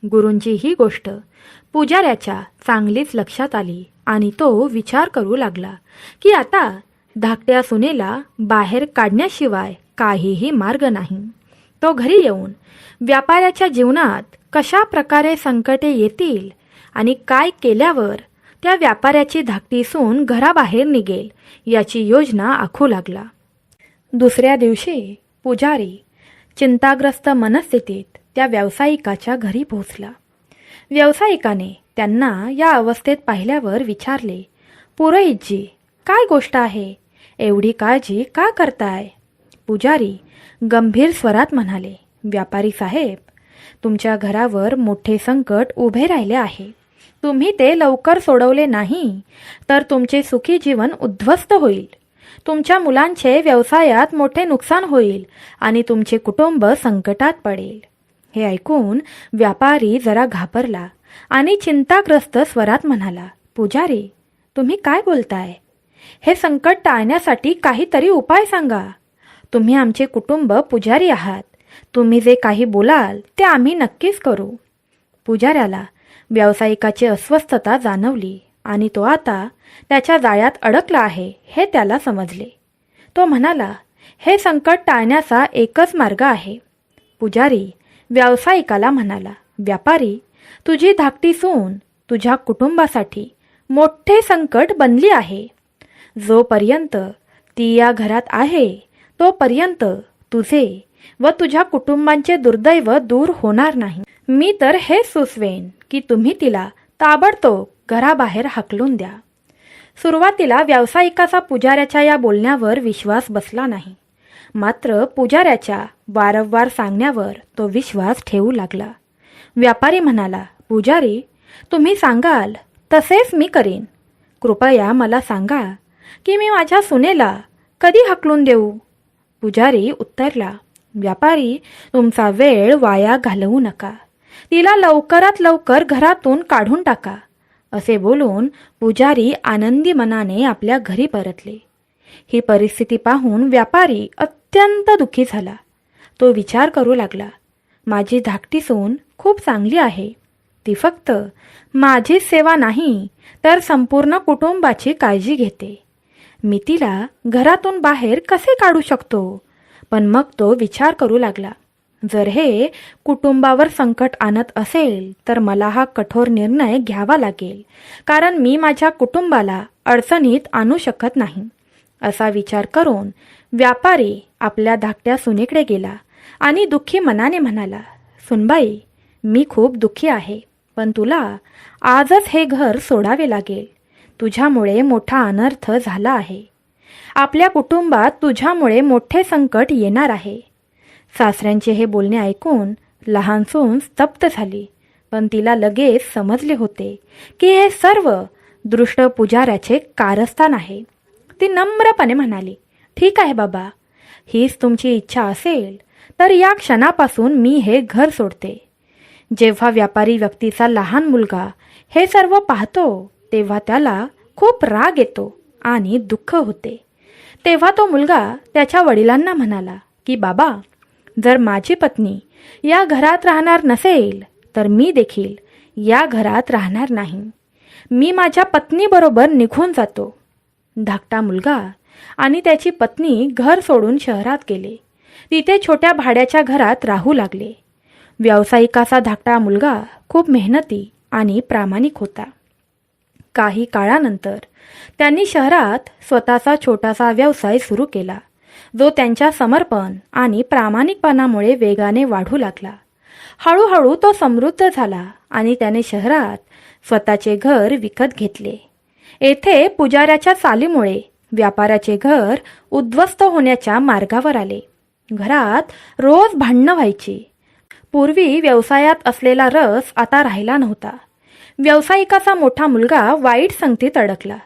गुरूंची ही गोष्ट पुजाऱ्याच्या चांगलीच लक्षात आली आणि तो विचार करू लागला की आता धाकट्या सुनेला बाहेर काढण्याशिवाय काहीही मार्ग नाही. तो घरी येऊन व्यापाऱ्याच्या जीवनात कशा प्रकारे संकटे येतील आणि काय केल्यावर त्या व्यापाऱ्याची धाकटी सून घराबाहेर निघेल याची योजना आखू लागला. दुसऱ्या दिवशी पुजारी चिंताग्रस्त मनस्थितीत त्या व्यावसायिकाच्या घरी पोहोचला. व्यावसायिकाने त्यांना या अवस्थेत पाहिल्यावर विचारले, पुरोहितजी, काय गोष्ट आहे? एवढी काळजी का करताय? पुजारी गंभीर स्वरात म्हणाले, व्यापारी साहेब, तुमच्या घरावर मोठे संकट उभे राहिले आहे. तुम्ही ते लवकर सोडवले नाही तर तुमचे सुखी जीवन उद्ध्वस्त होईल. तुमच्या मुलांचे व्यवसायात मोठे नुकसान होईल आणि तुमचे कुटुंब संकटात पडेल. हे ऐकून व्यापारी जरा घाबरला आणि चिंताग्रस्त स्वरात म्हणाला, पुजारी, तुम्ही काय बोलताय? हे संकट टाळण्यासाठी काहीतरी उपाय सांगा. तुम्ही आमचे कुटुंब पुजारी आहात. तुम्ही जे काही बोलाल ते आम्ही नक्कीच करू. पुजाऱ्याला व्यावसायिकाची अस्वस्थता जाणवली आणि तो आता त्याच्या जाळ्यात अडकला आहे हे त्याला समजले. तो म्हणाला, हे संकट टाळण्याचा एकच मार्ग आहे. पुजारी व्यावसायिकाला म्हणाला, व्यापारी, तुझी धाकटी सून तुझ्या कुटुंबासाठी मोठे संकट बनली आहे. जोपर्यंत ती या घरात आहे तोपर्यंत तुझे व तुझ्या कुटुंबांचे दुर्दैव दूर होणार नाही. मी तर हे सुचवेन की तुम्ही तिला ताबडतोब घराबाहेर हाकलून द्या. सुरुवातीला व्यावसायिकाचा पुजाऱ्याच्या या बोलण्यावर विश्वास बसला नाही. मात्र पुजाऱ्याच्या वारंवार सांगण्यावर तो विश्वास ठेवू लागला. व्यापारी म्हणाला, पुजारी, तुम्ही सांगाल तसेच मी करीन. कृपया मला सांगा की मी माझ्या सुनेला कधी हाकलून देऊ? पुजारी उत्तरला, व्यापारी, तुमचा वेळ वाया घालवू नका. तिला लवकरात लवकर घरातून काढून टाका. असे बोलून पुजारी आनंदी मनाने आपल्या घरी परतले. ही परिस्थिती पाहून व्यापारी अत्यंत दुःखी झाला. तो विचार करू लागला, माझी धाकटी सून खूप चांगली आहे. ती फक्त माझीच सेवा नाही तर संपूर्ण कुटुंबाची काळजी घेते. मी तिला घरातून बाहेर कसे काढू शकतो? पण मग तो विचार करू लागला, जर हे कुटुंबावर संकट आणत असेल तर मला हा कठोर निर्णय घ्यावा लागेल, कारण मी माझ्या कुटुंबाला अडचणीत आणू शकत नाही. असा विचार करून व्यापारी आपल्या धाकट्या सुनेकडे गेला आणि दुःखी मनाने म्हणाला, सुनबाई, मी खूप दुःखी आहे, पण तुला आजच हे घर सोडावे लागेल. तुझ्यामुळे मोठा अनर्थ झाला आहे. आपल्या कुटुंबात तुझ्यामुळे मोठे संकट येणार आहे. सासऱ्यांचे हे बोलणे ऐकून लहान सून स्तब्ध झाली, पण तिला लगेच समजले होते की हे सर्व दृष्ट पुजाऱ्याचे कारस्थान आहे. ती नम्रपणे म्हणाली, ठीक आहे बाबा, हीच तुमची इच्छा असेल तर या क्षणापासून मी हे घर सोडते. जेव्हा व्यापारी व्यक्तीचा लहान मुलगा हे सर्व पाहतो तेव्हा त्याला खूप राग येतो आणि दुःख होते. तेव्हा तो मुलगा त्याच्या वडिलांना म्हणाला की बाबा, जर माझी पत्नी या घरात राहणार नसेल तर मी देखील या घरात राहणार नाही. मी माझ्या पत्नीबरोबर निघून जातो. धाकटा मुलगा आणि त्याची पत्नी घर सोडून शहरात गेले. तिथे छोट्या भाड्याच्या घरात राहू लागले. व्यावसायिकाचा धाकटा मुलगा खूप मेहनती आणि प्रामाणिक होता. काही काळानंतर त्यांनी शहरात स्वतःचा छोटासा व्यवसाय सुरू केला, जो त्यांच्या समर्पण आणि प्रामाणिकपणामुळे वेगाने वाढू लागला. हळूहळू तो समृद्ध झाला आणि त्याने शहरात स्वतःचे घर विकत घेतले. येथे पुजाऱ्याच्या चालीमुळे व्यापाराचे घर उद्ध्वस्त होण्याच्या मार्गावर आले. घरात रोज भांडणं व्हायची. पूर्वी व्यवसायात असलेला रस आता राहिला नव्हता. व्यावसायिकाचा मोठा मुलगा वाईट संगतीत अडकला.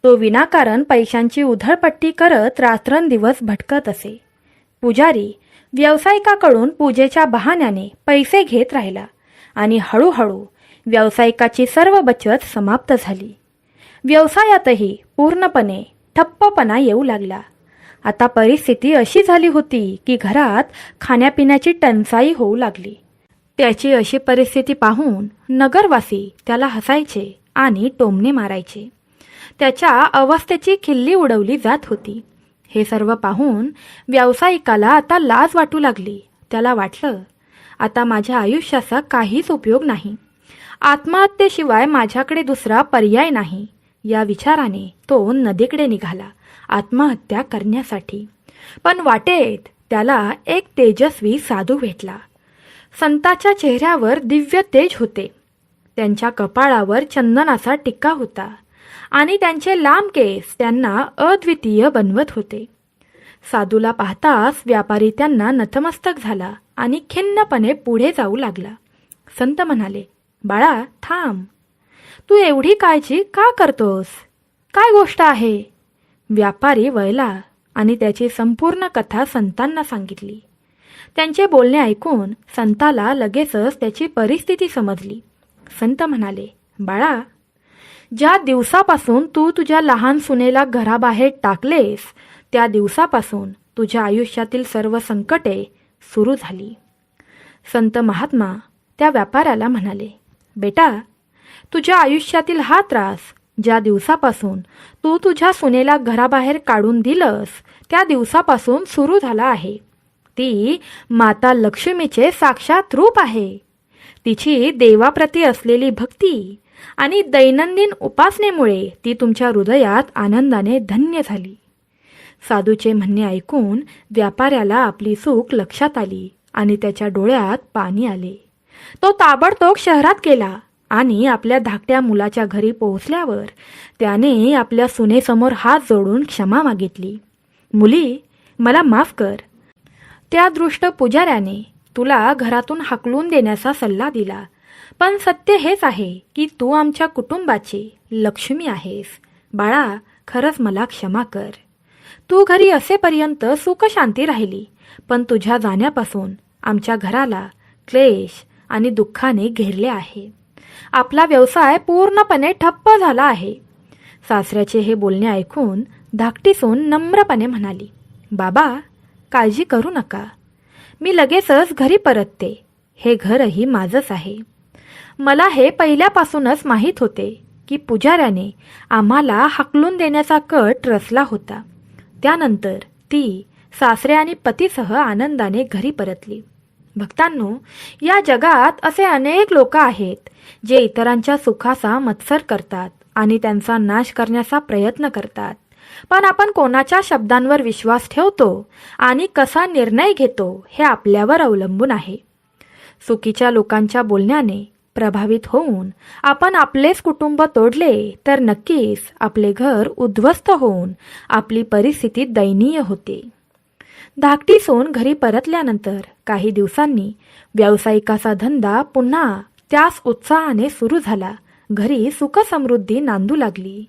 तो विनाकारण पैशांची उधळपट्टी करत रात्रंदिवस भटकत असे. पुजारी व्यावसायिकाकडून पूजेच्या बहाण्याने पैसे घेत राहिला आणि हळूहळू व्यावसायिकाची सर्व बचत समाप्त झाली. व्यवसायातही पूर्णपणे ठप्पपणा येऊ लागला. आता परिस्थिती अशी झाली होती की घरात खाण्यापिण्याची टंचाई होऊ लागली. त्याची अशी परिस्थिती पाहून नगरवासी त्याला हसायचे आणि टोमणे मारायचे. त्याच्या अवस्थेची खिल्ली उडवली जात होती. हे सर्व पाहून व्यावसायिकाला आता लाज वाटू लागली. त्याला वाटलं, आता माझ्या आयुष्याचा काहीच उपयोग नाही. आत्महत्येशिवाय माझ्याकडे दुसरा पर्याय नाही. या विचाराने तो नदीकडे निघाला आत्महत्या करण्यासाठी. पण वाटेत त्याला एक तेजस्वी साधू भेटला. संताच्या चेहऱ्यावर दिव्य तेज होते. त्यांच्या कपाळावर चंदनाचा टिक्का होता आणि त्यांचे लांब केस त्यांना अद्वितीय बनवत होते. साधूला पाहताच व्यापारी त्यांना नतमस्तक झाला आणि खिन्नपणे पुढे जाऊ लागला. संत म्हणाले, बाळा थांब, तू एवढी काळजी का करतोस? काय गोष्ट आहे? व्यापारी वळला आणि त्याची संपूर्ण कथा संतांना सांगितली. त्यांचे बोलणे ऐकून संताला लगेचच त्याची परिस्थिती समजली. संत म्हणाले, बाळा, ज्या दिवसापासून तू तुझ्या लहान सुनेला घराबाहेर टाकलेस त्या दिवसापासून तुझ्या आयुष्यातील सर्व संकटे सुरू झाली. संत महात्मा त्या व्यापाऱ्याला म्हणाले, बेटा, तुझ्या आयुष्यातील हा त्रास ज्या दिवसापासून तू तुझ्या सुनेला घराबाहेर काढून दिलंस त्या दिवसापासून सुरू झाला आहे. ती माता लक्ष्मीचे साक्षात रूप आहे. तिची देवाप्रती असलेली भक्ती आणि दैनंदिन उपासनेमुळे ती तुमच्या हृदयात आनंदाने धन्य झाली. साधूचे म्हणणे ऐकून व्यापाऱ्याला आपली चूक लक्षात आली आणि त्याच्या डोळ्यात पाणी आले. तो ताबडतोब शहरात गेला आणि आपल्या धाकट्या मुलाच्या घरी पोहोचल्यावर त्याने आपल्या सुनेसमोर हात जोडून क्षमा मागितली. मुली, मला माफ कर. त्या दृष्ट पुजाऱ्याने तुला घरातून हाकलून देण्याचा सल्ला दिला, पण सत्य हेच आहे की तू आमच्या कुटुंबाची लक्ष्मी आहेस. बाळा, खरंच मला क्षमा कर. तू घरी असेपर्यंत सुखशांती राहिली, पण तुझ्या जाण्यापासून आमच्या घराला क्लेश आणि दुःखाने घेरले आहे. आपला व्यवसाय पूर्णपणे ठप्प झाला आहे. सासऱ्याचे हे बोलणे ऐकून धाकटी सून नम्रपणे म्हणाली, बाबा, काळजी करू नका. मी लगेचच घरी परतते. हे घरही माझंच आहे. मला हे पहिल्यापासूनच माहीत होते की पुजाऱ्याने आम्हाला हाकलून देण्याचा कट रचला होता. त्यानंतर ती सासरे आणि पतीसह आनंदाने घरी परतली. भक्तांनो, या जगात असे अनेक लोक आहेत जे इतरांच्या सुखाचा मत्सर करतात आणि त्यांचा नाश करण्याचा प्रयत्न करतात. पण आपण कोणाच्या शब्दांवर विश्वास ठेवतो आणि कसा निर्णय घेतो हे आपल्यावर अवलंबून आहे. चुकीच्या लोकांच्या बोलण्याने प्रभावित होऊन आपण आपलेच कुटुंब तोडले तर नक्कीच आपले घर उद्ध्वस्त होऊन आपली परिस्थिती दयनीय होते. धाकटी सून घरी परतल्यानंतर काही दिवसांनी व्यावसायिकाचा धंदा पुन्हा त्याच उत्साहाने सुरू झाला. घरी सुखसमृद्धी नांदू लागली.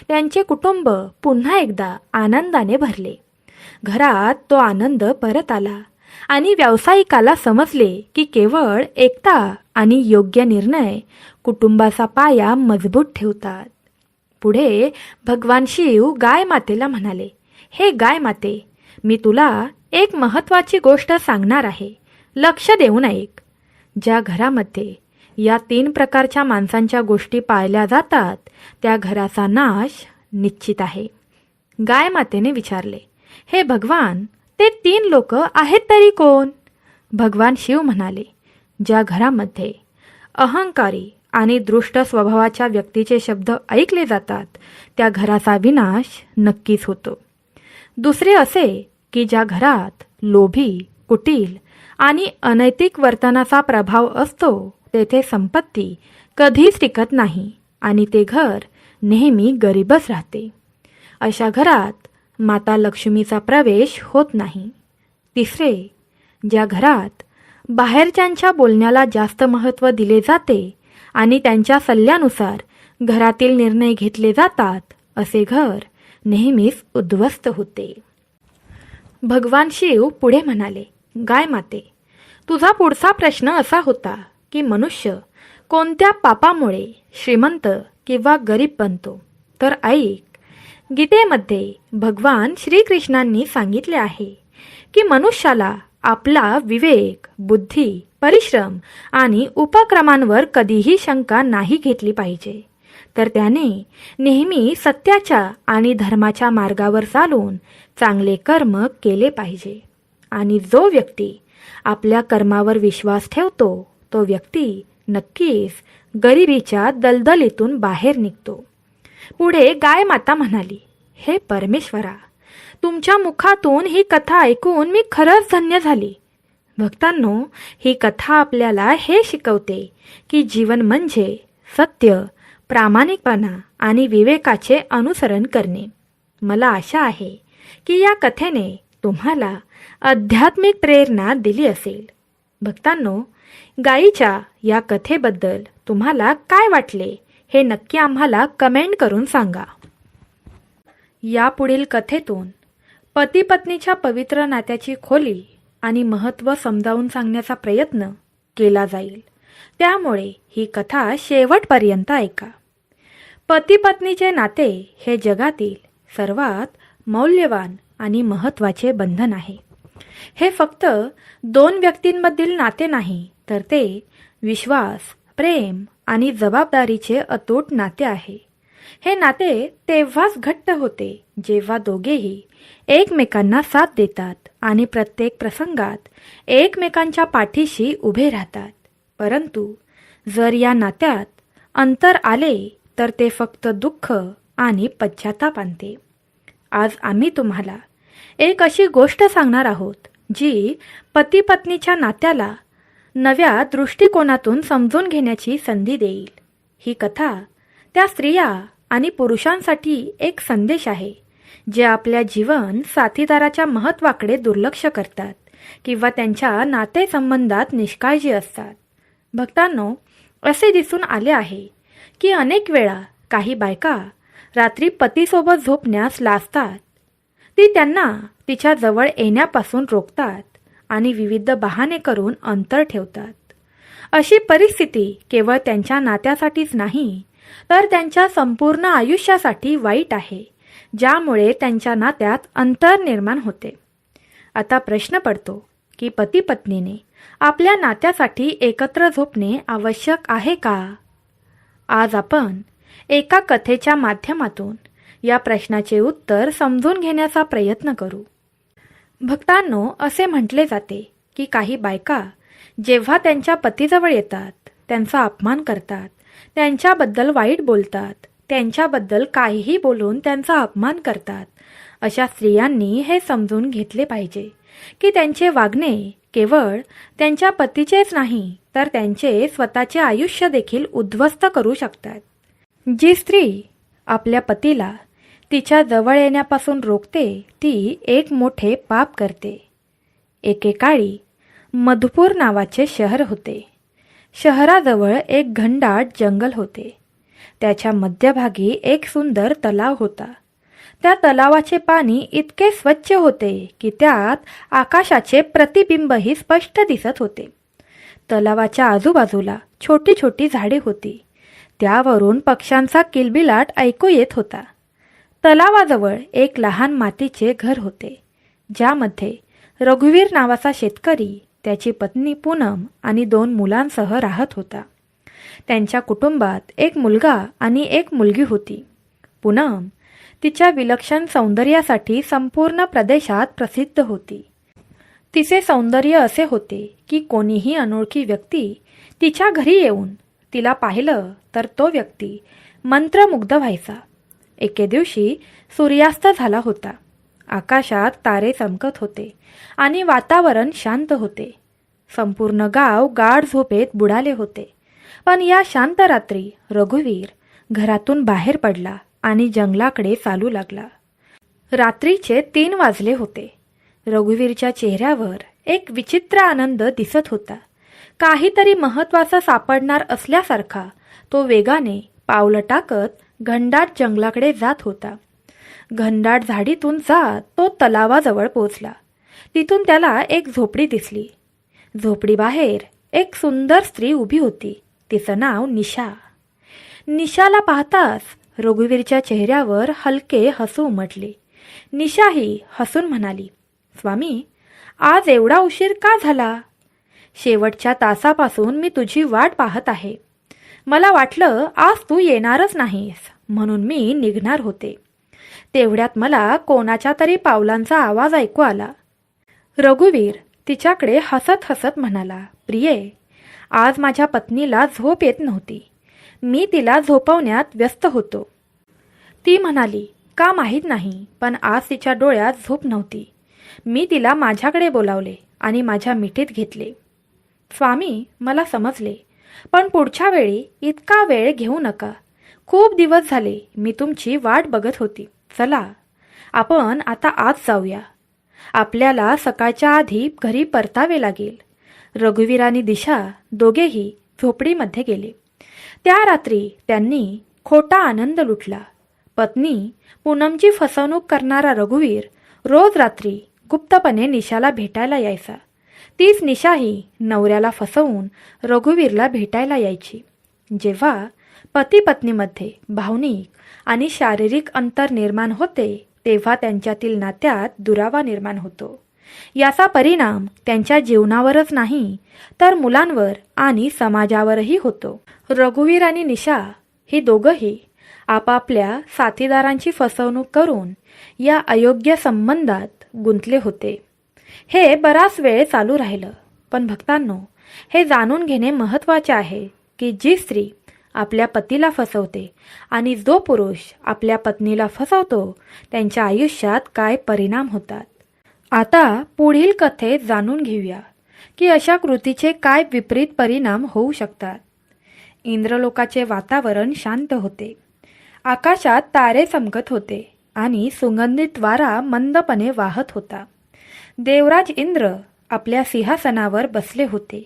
त्यांचे कुटुंब पुन्हा एकदा आनंदाने भरले. घरात तो आनंद परत आला आणि व्यावसायिकाला समजले की केवळ एकता आणि योग्य निर्णय कुटुंबाचा पाया मजबूत ठेवतात. पुढे भगवान शिव गाय मातेला म्हणाले, हे गाय माते, मी तुला एक महत्त्वाची गोष्ट सांगणार आहे. लक्ष देऊन ऐक. ज्या घरामध्ये या 3 प्रकारच्या माणसांच्या गोष्टी पाळल्या जातात त्या घराचा नाश निश्चित आहे. गाय मातेने विचारले, हे भगवान, ते 3 लोक आहेत तरी कोण? भगवान शिव म्हणाले, ज्या घरामध्ये अहंकारी आणि दृष्ट स्वभावाच्या व्यक्तीचे शब्द ऐकले जातात त्या घराचा विनाश नक्कीच होतो. दुसरे असे की ज्या घरात लोभी, कुटील आणि अनैतिक वर्तनाचा प्रभाव असतो तेथे संपत्ती कधीच टिकत नाही आणि ते घर नेहमी गरीबच राहते. अशा घरात माता लक्ष्मीचा प्रवेश होत नाही. तिसरे, ज्या घरात बाहेरच्यांच्या बोलण्याला जास्त महत्त्व दिले जाते आणि त्यांच्या सल्ल्यानुसार घरातील निर्णय घेतले जातात, असे घर नेहमीच उद्ध्वस्त होते. भगवान शिव पुढे म्हणाले, गाय माते, तुझा पुढचा प्रश्न असा होता की मनुष्य कोणत्या पापामुळे श्रीमंत किंवा गरीब बनतो. तर ऐक, गीतेमध्ये भगवान श्रीकृष्णांनी सांगितले आहे की मनुष्याला आपला विवेक, बुद्धी, परिश्रम आणि उपक्रमांवर कधीही शंका नाही घेतली पाहिजे. तर त्याने नेहमी सत्याच्या आणि धर्माच्या मार्गावर चालून चांगले कर्म केले पाहिजे. आणि जो व्यक्ती आपल्या कर्मावर विश्वास ठेवतो तो व्यक्ती नक्कीच गरिबीच्या दलदलीतून बाहेर निघतो. पुढे गाय माता म्हणाली, हे परमेश्वरा, तुमच्या मुखातून ही कथा ऐकून मी खरंच धन्य झाली. भक्तांनो, ही कथा आपल्याला हे शिकवते की जीवन म्हणजे सत्य, प्रामाणिकपणा आणि विवेकाचे अनुसरण करणे. मला आशा आहे की या कथेने तुम्हाला आध्यात्मिक प्रेरणा दिली असेल. भक्तांनो, गायीच्या या कथेबद्दल तुम्हाला काय वाटले हे नक्की आम्हाला कमेंट करून सांगा. यापुढील कथेतून पती पत्नीच्या पवित्र नात्याची खोली आणि महत्त्व समजावून सांगण्याचा प्रयत्न केला जाईल. त्यामुळे ही कथा शेवटपर्यंत ऐका. पती पत्नीचे नाते हे जगातील सर्वात मौल्यवान आणि महत्त्वाचे बंधन आहे. हे फक्त दोन व्यक्तींमधील नाते नाही, तर ते विश्वास, प्रेम आणि जबाबदारीचे अतूट नाते आहे. हे नाते तेव्हाच घट्ट होते जेव्हा दोघेही एकमेकांना साथ देतात आणि प्रत्येक प्रसंगात एकमेकांच्या पाठीशी उभे राहतात. परंतु जर या नात्यात अंतर आले तर ते फक्त दुःख आणि पश्चाताप आणते. आज आम्ही तुम्हाला एक अशी गोष्ट सांगणार आहोत जी पती पत्नीच्या नात्याला नव्या दृष्टिकोनातून समजून घेण्याची संधी देईल. ही कथा त्या स्त्रिया आणि पुरुषांसाठी एक संदेश आहे जे आपल्या जीवन साथीदाराच्या महत्त्वाकडे दुर्लक्ष करतात किंवा त्यांच्या नातेसंबंधात निष्काळजी असतात. भक्तांनो, असे दिसून आले आहे की अनेक वेळा काही बायका रात्री पतीसोबत झोपण्यास लाजतात. ती त्यांना तिच्या जवळ येण्यापासून रोखतात आणि विविध बहाणे करून अंतर ठेवतात. अशी परिस्थिती केवळ त्यांच्या नात्यासाठीच नाही, तर त्यांच्या संपूर्ण आयुष्यासाठी वाईट आहे, ज्यामुळे त्यांच्या नात्यात अंतर निर्माण होते. आता प्रश्न पडतो की पती पत्नीने आपल्या नात्यासाठी एकत्र झोपणे आवश्यक आहे का? आज आपण एका कथेच्या माध्यमातून या प्रश्नाचे उत्तर समजून घेण्याचा प्रयत्न करू. भक्तांनो, असे म्हटले जाते की काही बायका जेव्हा त्यांच्या पतीजवळ येतात, त्यांचा अपमान करतात, त्यांच्याबद्दल वाईट बोलतात, त्यांच्याबद्दल काहीही बोलून त्यांचा अपमान करतात. अशा स्त्रियांनी हे समजून घेतले पाहिजे की त्यांचे वागणे केवळ त्यांच्या पतीचेच नाही, तर त्यांचे स्वतःचे आयुष्य देखील उद्ध्वस्त करू शकतात. जी स्त्री आपल्या पतीला तिच्या जवळ येण्यापासून रोखते ती एक मोठे पाप करते. एकेकाळी मधुपूर नावाचे शहर होते. शहराजवळ एक घनदाट जंगल होते. त्याच्या मध्यभागी एक सुंदर तलाव होता. त्या तलावाचे पाणी इतके स्वच्छ होते की त्यात आकाशाचे प्रतिबिंबही स्पष्ट दिसत होते. तलावाच्या आजूबाजूला छोटी छोटी झाडे होती. त्यावरून पक्ष्यांचा किलबिलाट ऐकू येत होता. तलावाजवळ एक लहान मातीचे घर होते, ज्यामध्ये रघुवीर नावाचा शेतकरी, त्याची पत्नी पूनम आणि 2 मुलांसह राहत होता. त्यांच्या कुटुंबात एक मुलगा आणि एक मुलगी होती. पूनम तिच्या विलक्षण सौंदर्यासाठी संपूर्ण प्रदेशात प्रसिद्ध होती. तिचे सौंदर्य असे होते की कोणीही अनोळखी व्यक्ती तिच्या घरी येऊन तिला पाहिलं तर तो व्यक्ती मंत्रमुग्ध व्हायचा. एके दिवशी सूर्यास्त झाला होता. आकाशात तारे चमकत होते आणि वातावरण शांत होते. संपूर्ण गाव गाढ झोपेत बुडाले होते. पण या शांत रात्री रघुवीर घरातून बाहेर पडला आणि जंगलाकडे चालू लागला. रात्रीचे 3 वाजले होते. रघुवीरच्या चेहऱ्यावर एक विचित्र आनंद दिसत होता. काहीतरी महत्त्वाचं सापडणार असल्यासारखा तो वेगाने पावलं टाकत घनदाट जंगलाकडे जात होता. घनदाट झाडीतून जात तो तलावाजवळ पोचला. तिथून त्याला एक झोपडी दिसली. झोपडीबाहेर एक सुंदर स्त्री उभी होती. तिचं नाव निशा. निशाला पाहताच रघुवीरच्या चेहऱ्यावर हलके हसू उमटले. निशाही हसून म्हणाली, स्वामी, आज एवढा उशीर का झाला? शेवटच्या तासापासून मी तुझी वाट पाहत आहे. मला वाटलं आज तू येणारच नाहीस, म्हणून मी निघणार होते. तेवढ्यात मला कोणाच्या तरी पावलांचा आवाज ऐकू आला. रघुवीर तिच्याकडे हसत हसत म्हणाला, प्रिये, आज माझ्या पत्नीला झोप येत नव्हती. मी तिला झोपवण्यात व्यस्त होतो. ती म्हणाली, का माहीत नाही, पण आज तिच्या डोळ्यात झोप नव्हती. मी तिला माझ्याकडे बोलावले आणि माझ्या मिठीत घेतले. स्वामी, मला समजले, पण पुढच्या वेळी इतका वेळ घेऊ नका. खूप दिवस झाले मी तुमची वाट बघत होती. चला, आपण आता आज जाऊया. आपल्याला सकाळच्या आधी घरी परतावे लागेल. रघुवीर आणि दिशा दोघेही झोपडीमध्ये गेले. त्या रात्री त्यांनी खोटा आनंद लुटला. पत्नी पूनमची फसवणूक करणारा रघुवीर रोज रात्री गुप्तपणे निशाला भेटायला यायचा. तीच निशाही नवऱ्याला फसवून रघुवीरला भेटायला यायची. जेव्हा पती पत्नीमध्ये भावनिक आणि शारीरिक अंतर निर्माण होते, तेव्हा त्यांच्यातील नात्यात दुरावा निर्माण होतो. याचा परिणाम त्यांच्या जीवनावरच नाही, तर मुलांवर आणि समाजावरही होतो. रघुवीर आणि निशा ही दोघंही आपापल्या साथीदारांची फसवणूक करून या अयोग्य संबंधात गुंतले होते. हे बराच वेळ चालू राहिलं. पण भक्तांनो, हे जाणून घेणे महत्त्वाचे आहे की जी स्त्री आपल्या पतीला फसवते आणि जो पुरुष आपल्या पत्नीला फसवतो, त्यांच्या आयुष्यात काय परिणाम होतात. आता पुढील कथेत जाणून घेऊया की अशा कृतीचे काय विपरीत परिणाम होऊ शकतात. इंद्रलोकाचे वातावरण शांत होते. आकाशात तारे चमकत होते आणि सुगंधित वारा मंदपणे वाहत होता. देवराज इंद्र आपल्या सिंहासनावर बसले होते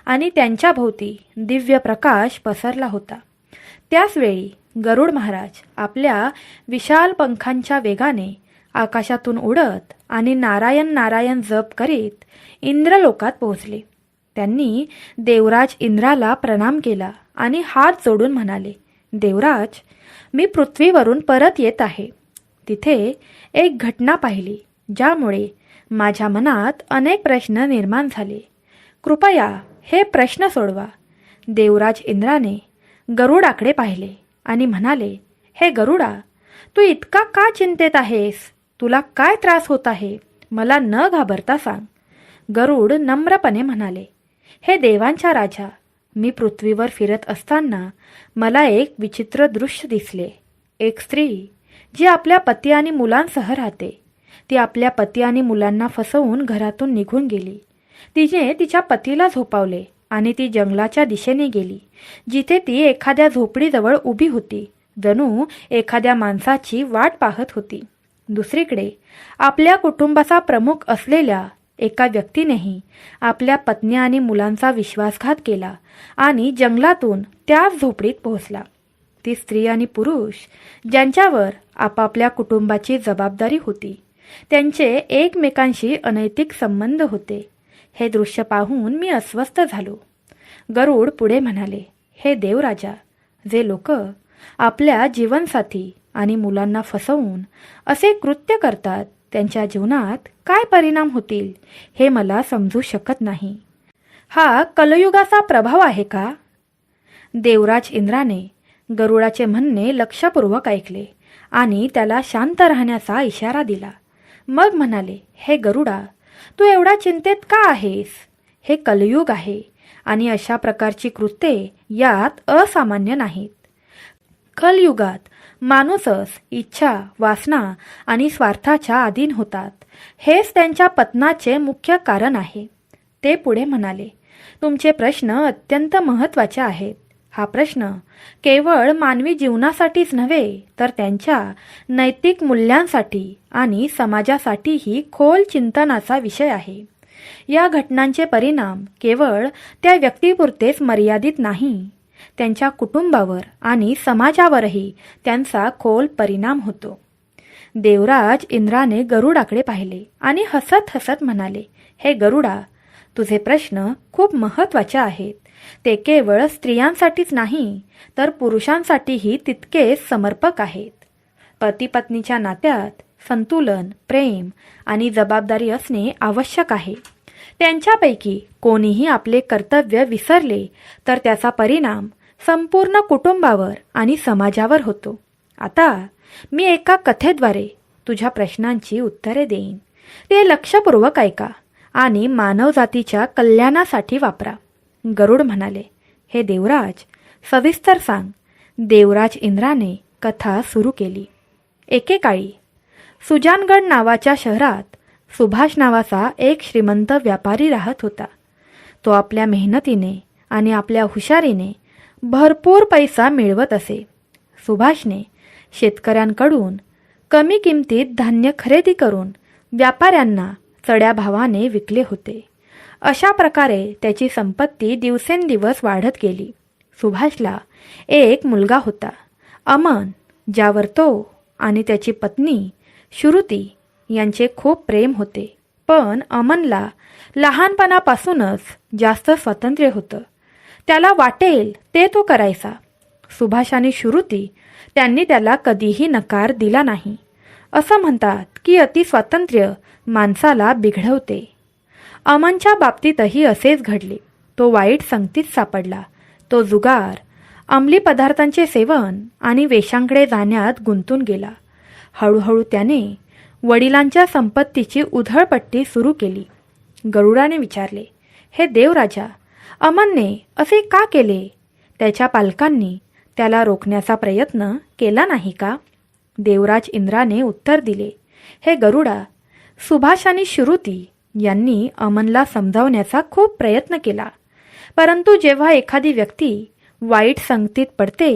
आणि त्यांच्या भोवती दिव्य प्रकाश पसरला होता. त्याचवेळी गरुड महाराज आपल्या विशाल पंखांच्या वेगाने आकाशातून उडत आणि नारायण नारायण जप करीत इंद्रलोकात पोहोचले. त्यांनी देवराज इंद्राला प्रणाम केला आणि हात जोडून म्हणाले, देवराज, मी पृथ्वीवरून परत येत आहे. तिथे एक घटना पाहिली ज्यामुळे माझ्या मनात अनेक प्रश्न निर्माण झाले. कृपया हे प्रश्न सोडवा. देवराज इंद्राने गरुडाकडे पाहिले आणि म्हणाले, हे गरुडा, तू इतका का चिंतेत आहेस? तुला काय त्रास होत आहे? मला न घाबरता सांग. गरुड नम्रपणे म्हणाले, हे देवांच्या राजा, मी पृथ्वीवर फिरत असताना मला एक विचित्र दृश्य दिसले. एक स्त्री जी आपल्या पती आणि मुलांसह राहते, ती आपल्या पती आणि मुलांना फसवून घरातून निघून गेली. तिने तिच्या पतीला झोपावले आणि ती जंगलाच्या दिशेने गेली, जिथे ती एखाद्या झोपडीजवळ उभी होती, जणू एखाद्या माणसाची वाट पाहत होती. दुसरीकडे आपल्या कुटुंबाचा प्रमुख असलेल्या एका व्यक्तीनेही आपल्या पत्नी आणि मुलांचा विश्वासघात केला आणि जंगलातून त्याच झोपडीत पोहोचला. ती स्त्री आणि पुरुष ज्यांच्यावर आपापल्या कुटुंबाची जबाबदारी होती, त्यांचे एकमेकांशी अनैतिक संबंध होते. हे दृश्य पाहून मी अस्वस्थ झालो. गरुड पुढे म्हणाले, हे देवराजा, जे लोक आपल्या जीवनसाथी आणि मुलांना फसवून असे कृत्य करतात, त्यांच्या जीवनात काय परिणाम होतील हे मला समजू शकत नाही. हा कलयुगाचा प्रभाव आहे का? देवराज इंद्राने गरुडाचे म्हणणे लक्षपूर्वक ऐकले आणि त्याला शांत राहण्याचा इशारा दिला. मग म्हणाले, हे गरुडा, तू एवढा चिंतेत का आहेस? हे कलयुग आहे आणि अशा प्रकारची कृत्ये यात असामान्य नाहीत. कलयुगात माणूसच इच्छा, वासना आणि स्वार्थाच्या अधीन होतात. हेच त्यांच्या पतनाचे मुख्य कारण आहे. ते पुढे म्हणाले, तुमचे प्रश्न अत्यंत महत्त्वाचे आहेत. हा प्रश्न केवळ मानवी जीवनासाठीच नव्हे तर त्यांच्या नैतिक मूल्यांसाठी आणि समाजासाठीही खोल चिंतनाचा विषय आहे. या घटनांचे परिणाम केवळ त्या व्यक्तीपुरतेच मर्यादित नाही, त्यांच्या कुटुंबावर आणि समाजावरही त्यांचा खोल परिणाम होतो. देवराज इंद्राने गरुडाकडे पाहिले आणि हसत हसत म्हणाले, हे गरुडा, तुझे प्रश्न खूप महत्त्वाचे आहेत. ते केवळ स्त्रियांसाठीच नाही तर पुरुषांसाठीही तितकेच समर्पक आहेत. पती पत्नीच्या नात्यात संतुलन, प्रेम आणि जबाबदारी असणे आवश्यक आहे. त्यांच्यापैकी कोणीही आपले कर्तव्य विसरले तर त्याचा परिणाम संपूर्ण कुटुंबावर आणि समाजावर होतो. आता मी एका कथेद्वारे तुझ्या प्रश्नांची उत्तरे देईन. ते लक्षपूर्वक ऐका आणि मानवजातीच्या कल्याणासाठी वापरा. गरुड म्हणाले, हे देवराज, सविस्तर सांग. देवराज इंद्राने कथा सुरू केली. एकेकाळी सुजानगड नावाच्या शहरात सुभाष नावाचा एक श्रीमंत व्यापारी राहत होता. तो आपल्या मेहनतीने आणि आपल्या हुशारीने भरपूर पैसा मिळवत असे. सुभाषने शेतकऱ्यांकडून कमी किमतीत धान्य खरेदी करून व्यापाऱ्यांना चढ्या भावाने विकले होते. अशा प्रकारे त्याची संपत्ती दिवसेंदिवस वाढत गेली. सुभाषला एक मुलगा होता, अमन, ज्यावर तो आणि त्याची पत्नी श्रुती यांचे खूप प्रेम होते. पण अमनला लहानपणापासूनच जास्त स्वातंत्र्य होतं. त्याला वाटेल ते तो करायचा. सुभाष आणि श्रुती त्यांनी त्याला कधीही नकार दिला नाही. असं म्हणतात की अति स्वातंत्र्य माणसाला बिघडवते. अमनच्या बाबतीतही असेच घडले. तो वाईट संगतीत सापडला. तो जुगार, अंमली पदार्थांचे सेवन आणि वेश्यांकडे जाण्यात गुंतून गेला. हळूहळू त्याने वडिलांच्या संपत्तीची उधळपट्टी सुरू केली. गरुडाने विचारले, हे देवराजा, अमनने असे का केले? त्याच्या पालकांनी त्याला रोखण्याचा प्रयत्न केला नाही का? देवराज इंद्राने उत्तर दिले, हे गरुडा, सुभाष आणि श्रुती यांनी अमनला समजावण्याचा खूप प्रयत्न केला. परंतु जेव्हा एखादी व्यक्ती वाईट संगतीत पडते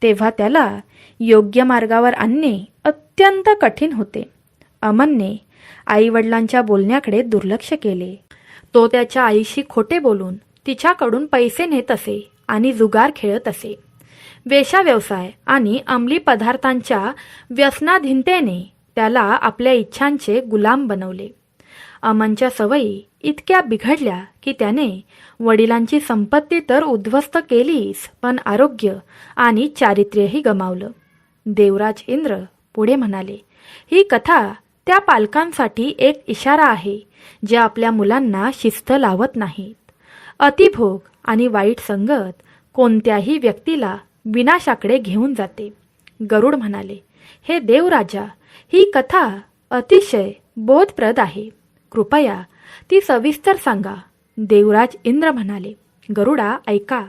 तेव्हा त्याला योग्य मार्गावर आणणे अत्यंत कठीण होते. अमनने आईवडिलांच्या बोलण्याकडे दुर्लक्ष केले. तो त्याच्या आईशी खोटे बोलून तिच्याकडून पैसे नेत असे आणि जुगार खेळत असे. वेश्या व्यवसाय आणि अंमली पदार्थांच्या व्यसनाधीनतेने त्याला आपल्या इच्छांचे गुलाम बनवले. अमनच्या सवयी इतक्या बिघडल्या की त्याने वडिलांची संपत्ती तर उद्ध्वस्त केलीच, पण आरोग्य आणि चारित्र्यही गमावलं. देवराज इंद्र पुढे म्हणाले, ही कथा त्या पालकांसाठी एक इशारा आहे जे आपल्या मुलांना शिस्त लावत नाहीत. अतिभोग आणि वाईट संगत कोणत्याही व्यक्तीला विनाशाकडे घेऊन जाते. गरुड म्हणाले, हे देवराजा, ही कथा अतिशय बोधप्रद आहे. कृपया ती सविस्तर सांगा. देवराज इंद्र म्हणाले, गरुडा, ऐका.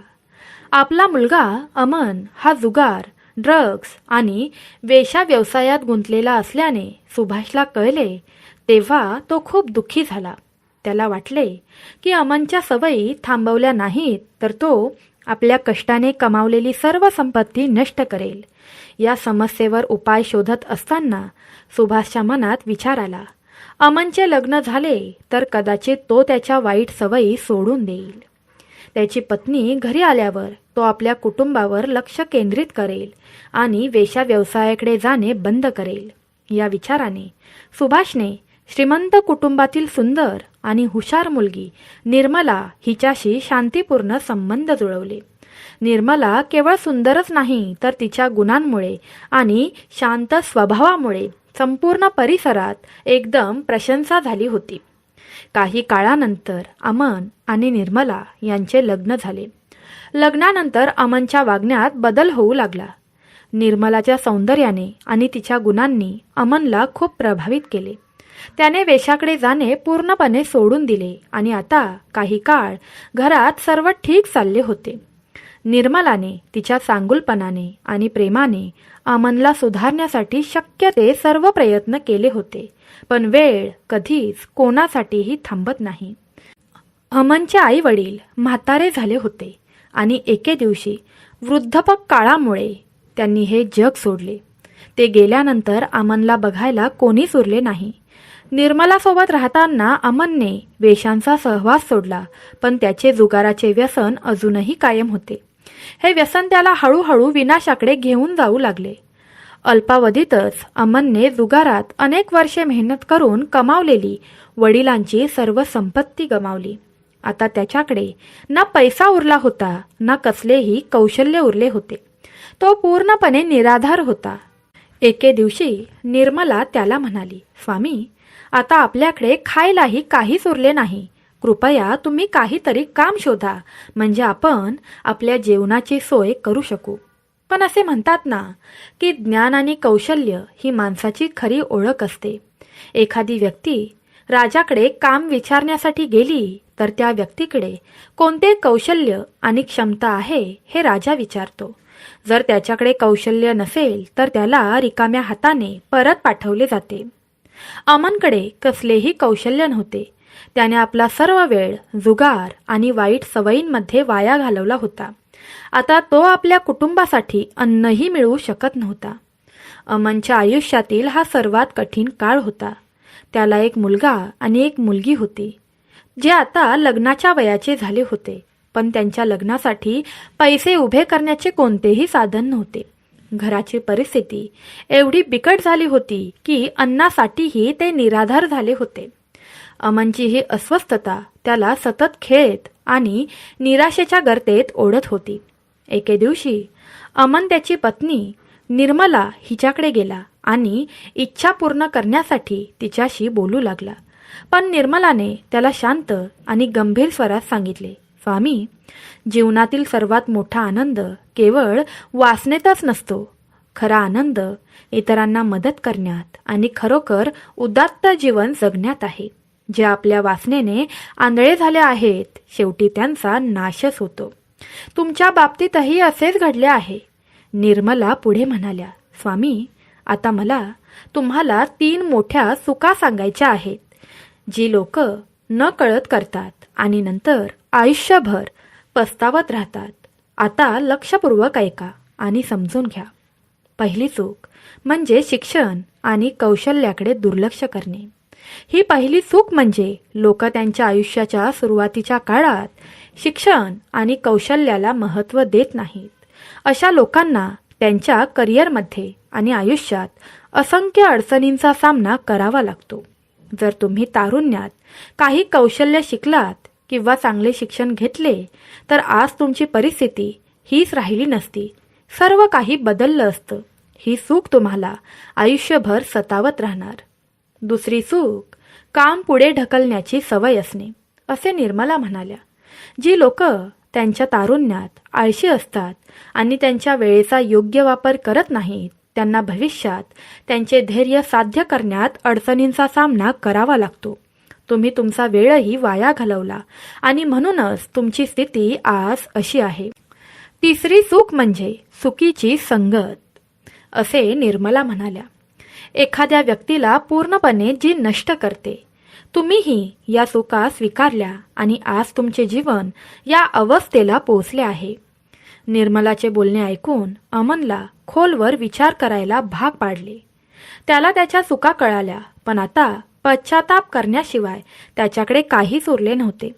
आपला मुलगा अमन हा जुगार, ड्रग्ज आणि वेश्या व्यवसायात गुंतलेला असल्याने सुभाषला कळले तेव्हा तो खूप दुःखी झाला. त्याला वाटले की अमनच्या सवयी थांबवल्या नाहीत तर तो आपल्या कष्टाने कमावलेली सर्व संपत्ती नष्ट करेल. या समस्येवर उपाय शोधत असताना सुभाषच्या मनात विचार आला, अमनचे लग्न झाले तर कदाचित तो त्याच्या वाईट सवयी सोडून देईल. त्याची पत्नी घरी आल्यावर तो आपल्या कुटुंबावर लक्ष केंद्रित करेल आणि वेश्या व्यवसायाकडे जाणे बंद करेल. या विचाराने सुभाषने श्रीमंत कुटुंबातील सुंदर आणि हुशार मुलगी निर्मला हिच्याशी शांतीपूर्ण संबंध जुळवले. निर्मला केवळ सुंदरच नाही तर तिच्या गुणांमुळे आणि शांत स्वभावामुळे संपूर्ण परिसरात एकदम प्रशंसा झाली होती. काही काळानंतर अमन आणि निर्मला यांचे लग्न झाले. लग्नानंतर अमनच्या वागण्यात बदल होऊ लागला. निर्मलाच्या सौंदर्याने आणि तिच्या गुणांनी अमनला खूप प्रभावित केले. त्याने वेश्याकडे जाणे पूर्णपणे सोडून दिले आणि आता काही काळ घरात सर्व ठीक चालले होते. निर्मलाने तिच्या चांगुलपणाने आणि प्रेमाने अमनला सुधारण्यासाठी शक्य ते सर्व प्रयत्न केले होते, पण वेळ कधीच कोणासाठीही थांबत नाही. अमनचे आई वडील म्हातारे झाले होते आणि एके दिवशी वृद्धपक काळामुळे त्यांनी हे जग सोडले. ते गेल्यानंतर अमनला बघायला कोणीच उरले नाही. निर्मलासोबत राहताना अमनने वेशांचा सहवास सोडला, पण त्याचे जुगाराचे व्यसन अजूनही कायम होते. हे व्यसन त्याला हळूहळू विनाशाकडे घेऊन जाऊ लागले. अल्पावधीतच अमनने जुगारात अनेक वर्षे मेहनत करून कमावलेली वडिलांची सर्व संपत्ती गमावली. आता त्याच्याकडे ना पैसा उरला होता, ना कसलेही कौशल्य उरले होते. तो पूर्णपणे निराधार होता. एके दिवशी निर्मला त्याला म्हणाली, स्वामी, आता आपल्याकडे खायलाही काहीच उरले नाही. कृपया तुम्ही काहीतरी काम शोधा, म्हणजे आपण आपल्या जेवणाची सोय करू शकू. पण असे म्हणतात ना की ज्ञान आणि कौशल्य ही माणसाची खरी ओळख असते. एखादी व्यक्ती राजाकडे काम विचारण्यासाठी गेली तर त्या व्यक्तीकडे कोणते कौशल्य आणि क्षमता आहे हे राजा विचारतो. जर त्याच्याकडे कौशल्य नसेल तर त्याला रिकाम्या हाताने परत पाठवले जाते. अमनकडे कसलेही कौशल्य नव्हते. त्याने आपला सर्व वेळ जुगार आणि वाईट सवयींमध्ये वाया घालवला होता. आता तो आपल्या कुटुंबासाठी अन्नही मिळवू शकत नव्हता. अमनच्या आयुष्यातील हा सर्वात कठीण काळ होता. त्याला एक मुलगा आणि एक मुलगी होती, जे आता लग्नाच्या वयाचे झाले होते. पण त्यांच्या लग्नासाठी पैसे उभे करण्याचे कोणतेही साधन नव्हते. घराची परिस्थिती एवढी बिकट झाली होती की अन्नासाठीही ते निराधार झाले होते. अमनची ही अस्वस्थता त्याला सतत खेळत आणि निराशेच्या गर्तेत ओढत होती. एके दिवशी अमन त्याची पत्नी निर्मला हिच्याकडे गेला आणि इच्छा पूर्ण करण्यासाठी तिच्याशी बोलू लागला. पण निर्मलाने त्याला शांत आणि गंभीर स्वरात सांगितले, स्वामी, जीवनातील सर्वात मोठा आनंद केवळ वासनेतच नसतो. खरा आनंद इतरांना मदत करण्यात आणि खरोखर उदात्त जीवन जगण्यात आहे. जे आपल्या वासनेने आंधळे झाले आहेत, शेवटी त्यांचा नाशच होतो. तुमच्या बाबतीतही असेच घडले आहे. निर्मला पुढे म्हणाल्या, स्वामी, आता मला तुम्हाला 3 मोठ्या चुका सांगायच्या आहेत, जी लोक न कळत करतात आणि नंतर आयुष्यभर पस्तावत राहतात. आता लक्षपूर्वक ऐका आणि समजून घ्या. पहिली चूक म्हणजे शिक्षण आणि कौशल्याकडे दुर्लक्ष करणे. ही पहिली चूक म्हणजे लोक त्यांच्या आयुष्याच्या सुरुवातीच्या काळात शिक्षण आणि कौशल्याला महत्त्व देत नाहीत. अशा लोकांना त्यांच्या करिअरमध्ये आणि आयुष्यात असंख्य अडचणींचा सामना करावा लागतो. जर तुम्ही तारुण्यात काही कौशल्य शिकलात किंवा चांगले शिक्षण घेतले तर आज तुमची परिस्थिती हीच राहिली नसती. सर्व काही बदललं असतं. ही चूक तुम्हाला आयुष्यभर सतावत राहणार. दुसरी चूक, काम पुढे ढकलण्याची सवय असणे. असे निर्मला म्हणाल्या, जी लोक त्यांच्या तारुण्यात आळशी असतात आणि त्यांच्या वेळेचा योग्य वापर करत नाहीत, त्यांना भविष्यात त्यांचे ध्येय साध्य करण्यात अडचणींचा सामना करावा लागतो. तुम्ही तुमचा वेळही वाया घालवला आणि म्हणूनच तुमची स्थिती आज अशी आहे. तिसरी चूक म्हणजे चुकीची संगत. असे निर्मला म्हणाल्या, एखाद्या व्यक्तीला पूर्णपणे जी नष्ट करते. तुम्हीही या चुका स्वीकारल्या आणि आज तुमचे जीवन या अवस्थेला पोहोचले आहे. निर्मलाचे बोलणे ऐकून अमनला खोलवर विचार करायला भाग पाडले. त्याला त्याच्या चुका कळाल्या, पण आता पश्चाताप करण्याशिवाय त्याच्याकडे काहीच उरले नव्हते.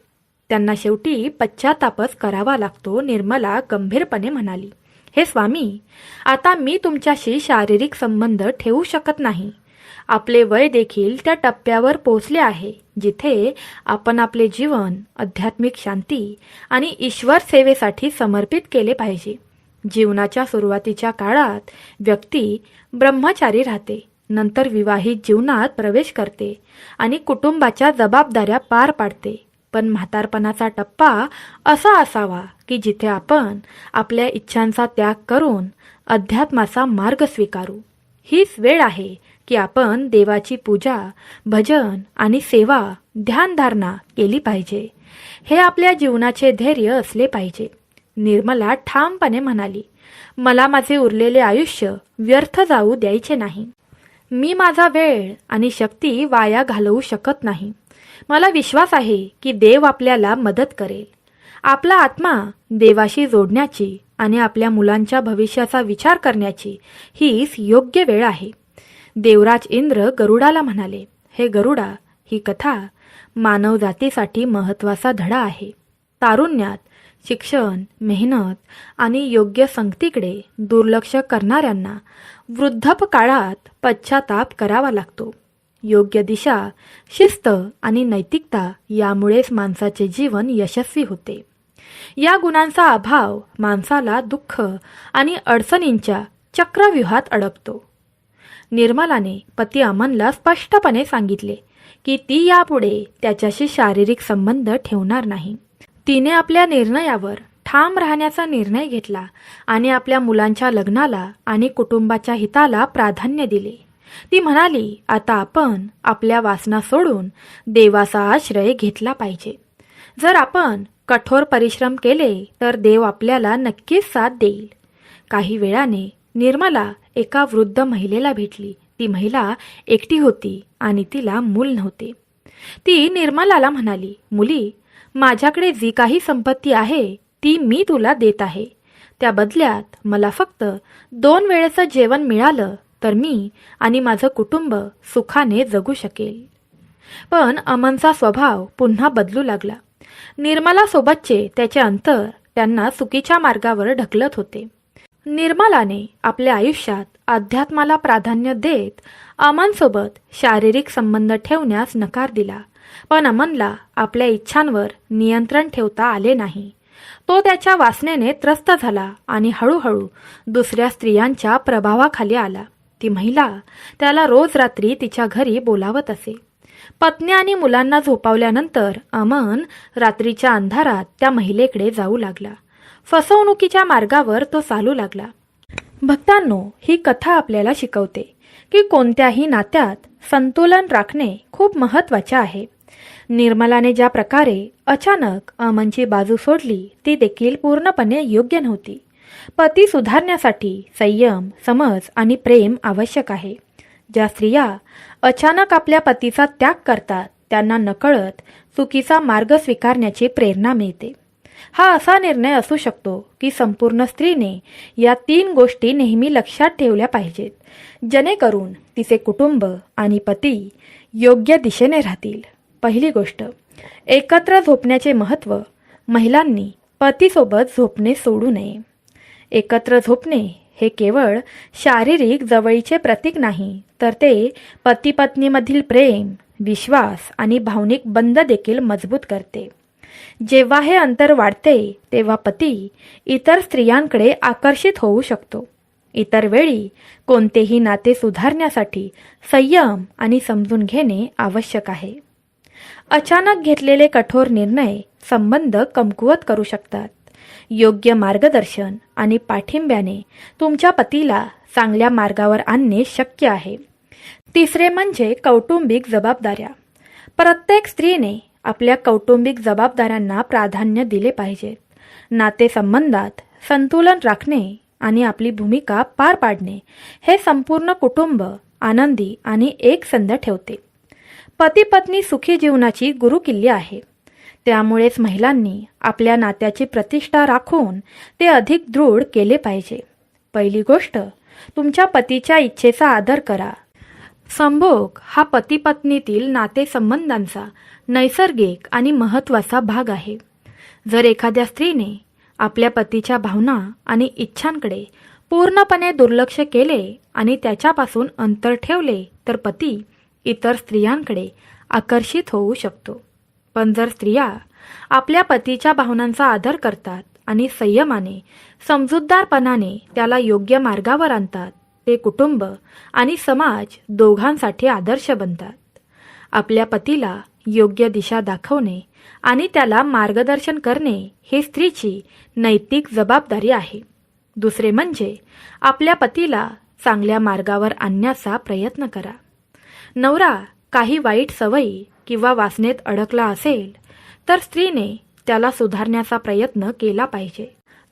त्यांना शेवटी पश्चातापच करावा लागतो. निर्मला गंभीरपणे म्हणाली, हे स्वामी, आता मी तुमच्याशी शारीरिक संबंध ठेवू शकत नाही. आपले वय देखील त्या टप्प्यावर पोहोचले आहे जिथे आपण आपले जीवन आध्यात्मिक शांती आणि ईश्वर सेवेसाठी समर्पित केले पाहिजे. जीवनाच्या सुरुवातीच्या काळात व्यक्ती ब्रह्मचारी राहते, नंतर विवाहित जीवनात प्रवेश करते आणि कुटुंबाच्या जबाबदाऱ्या पार पाडते. पण म्हातारपणाचा टप्पा असा असावा की जिथे आपण आपल्या इच्छांचा त्याग करून अध्यात्माचा मार्ग स्वीकारू. हीच वेळ आहे की आपण देवाची पूजा, भजन आणि सेवा, ध्यानधारणा केली पाहिजे. हे आपल्या जीवनाचे ध्येय असले पाहिजे. निर्मला ठामपणे म्हणाली, मला माझे उरलेले आयुष्य व्यर्थ जाऊ द्यायचे नाही. मी माझा वेळ आणि शक्ती वाया घालवू शकत नाही. मला विश्वास आहे की देव आपल्याला मदत करेल. आपला आत्मा देवाशी जोडण्याची आणि आपल्या मुलांच्या भविष्याचा विचार करण्याची हीच योग्य वेळ आहे. देवराज इंद्र गरुडाला म्हणाले, हे गरुडा, ही कथा मानव जातीसाठी महत्त्वाचा धडा आहे. तारुण्यात शिक्षण, मेहनत आणि योग्य संगतीकडे दुर्लक्ष करणाऱ्यांना वृद्धपकाळात पश्चाताप करावा लागतो. योग्य दिशा, शिस्त आणि नैतिकता यामुळेच माणसाचे जीवन यशस्वी होते. या गुणांचा अभाव माणसाला दुःख आणि अडचणींच्या चक्रव्यूहात अडकतो. निर्मलाने पती अमनला स्पष्टपणे सांगितले की ती यापुढे त्याच्याशी शारीरिक संबंध ठेवणार नाही. तिने आपल्या निर्णयावर ठाम राहण्याचा निर्णय घेतला आणि आपल्या मुलांच्या लग्नाला आणि कुटुंबाच्या हिताला प्राधान्य दिले. ती म्हणाली, आता आपण आपल्या वासना सोडून देवाचा आश्रय घेतला पाहिजे. जर आपण कठोर परिश्रम केले तर देव आपल्याला नक्कीच साथ देईल. काही वेळाने निर्मला एका वृद्ध महिलेला भेटली. ती महिला एकटी होती आणि तिला मूल नव्हते. ती निर्मलाला म्हणाली, मुली, माझ्याकडे जी काही संपत्ती आहे ती मी तुला देत आहे. त्या बदल्यात मला फक्त 2 वेळेचं जेवण मिळालं तर मी आणि माझं कुटुंब सुखाने जगू शकेल. पण अमनचा स्वभाव पुन्हा बदलू लागला. निर्मलासोबतचे त्याचे अंतर त्यांना चुकीच्या मार्गावर ढकलत होते. निर्मलाने आपल्या आयुष्यात अध्यात्माला प्राधान्य देत अमनसोबत शारीरिक संबंध ठेवण्यास नकार दिला. पण अमनला आपल्या इच्छांवर नियंत्रण ठेवता आले नाही. तो त्याच्या वासनेने त्रस्त झाला आणि हळूहळू दुसऱ्या स्त्रियांच्या प्रभावाखाली आला. ती महिला त्याला रोज रात्री तिच्या घरी बोलावत असे. पत्नी आणि मुलांना झोपावल्यानंतर अमन रात्रीच्या अंधारात त्या महिलेकडे जाऊ लागला. फसवणुकीच्या मार्गावर तो चालू लागला. भक्तांनो, ही कथा आपल्याला शिकवते की कोणत्याही नात्यात संतुलन राखणे खूप महत्त्वाचे आहे. निर्मलाने ज्या प्रकारे अचानक अमनची बाजू सोडली ती देखील पूर्णपणे योग्य नव्हती. पती सुधारण्यासाठी संयम, समज आणि प्रेम आवश्यक आहे. ज्या स्त्रिया अचानक आपल्या पतीचा त्याग करतात त्यांना नकळत चुकीचा मार्ग स्वीकारण्याची प्रेरणा मिळते. हा असा निर्णय असू शकतो की संपूर्ण स्त्रीने या 3 गोष्टी नेहमी लक्षात ठेवल्या पाहिजेत, जेणेकरून तिचे कुटुंब आणि पती योग्य दिशेने राहतील. पहिली गोष्ट, एकत्र झोपण्याचे महत्त्व. महिलांनी पतीसोबत झोपणे सोडू नये. एकत्र झोपणे हे केवळ शारीरिक जवळीचे प्रतीक नाही, तर ते पती-पत्नीमधील प्रेम, विश्वास आणि भावनिक बंध देखील मजबूत करते. जेव्हा हे अंतर वाढते तेव्हा पती इतर स्त्रियांकडे आकर्षित होऊ शकतो. इतर वेळी कोणतेही नाते सुधारण्यासाठी संयम आणि समजून घेणे आवश्यक आहे. अचानक घेतलेले कठोर निर्णय संबंध कमकुवत करू शकतात. योग्य मार्गदर्शन आणि पाठिंब्याने तुमच्या पतीला चांगल्या मार्गावर आणणे शक्य आहे. तिसरे म्हणजे कौटुंबिक जबाबदाऱ्या. प्रत्येक स्त्रीने आपल्या कौटुंबिक जबाबदाऱ्यांना प्राधान्य दिले पाहिजे. नातेसंबंधात संतुलन राखणे आणि आपली भूमिका पार पाडणे हे संपूर्ण कुटुंब आनंदी आणि एकसंध ठेवते. पती-पत्नी सुखी जीवनाची गुरुकिल्ली आहे. त्यामुळेच महिलांनी आपल्या नात्याची प्रतिष्ठा राखून ते अधिक दृढ केले पाहिजे. पहिली गोष्ट, तुमच्या पतीच्या इच्छेचा आदर करा. संभोग हा पती-पत्नीतील नातेसंबंधांचा नैसर्गिक आणि महत्त्वाचा भाग आहे. जर एखाद्या स्त्रीने आपल्या पतीच्या भावना आणि इच्छांकडे पूर्णपणे दुर्लक्ष केले आणि त्याच्यापासून अंतर ठेवले तर पती इतर स्त्रियांकडे आकर्षित होऊ शकतो. पण जर स्त्रिया आपल्या पतीच्या भावनांचा आदर करतात आणि संयमाने, समजूतदारपणाने त्याला योग्य मार्गावर आणतात, ते कुटुंब आणि समाज दोघांसाठी आदर्श बनतात. आपल्या पतीला योग्य दिशा दाखवणे आणि त्याला मार्गदर्शन करणे हे स्त्रीची नैतिक जबाबदारी आहे. दुसरे म्हणजे आपल्या पतीला चांगल्या मार्गावर आणण्याचा प्रयत्न करा. नवरा काही वाईट सवयी किंवा वासनेत अडकला असेल तर स्त्रीने त्याला सुधारण्याचा प्रयत्न केला पाहिजे.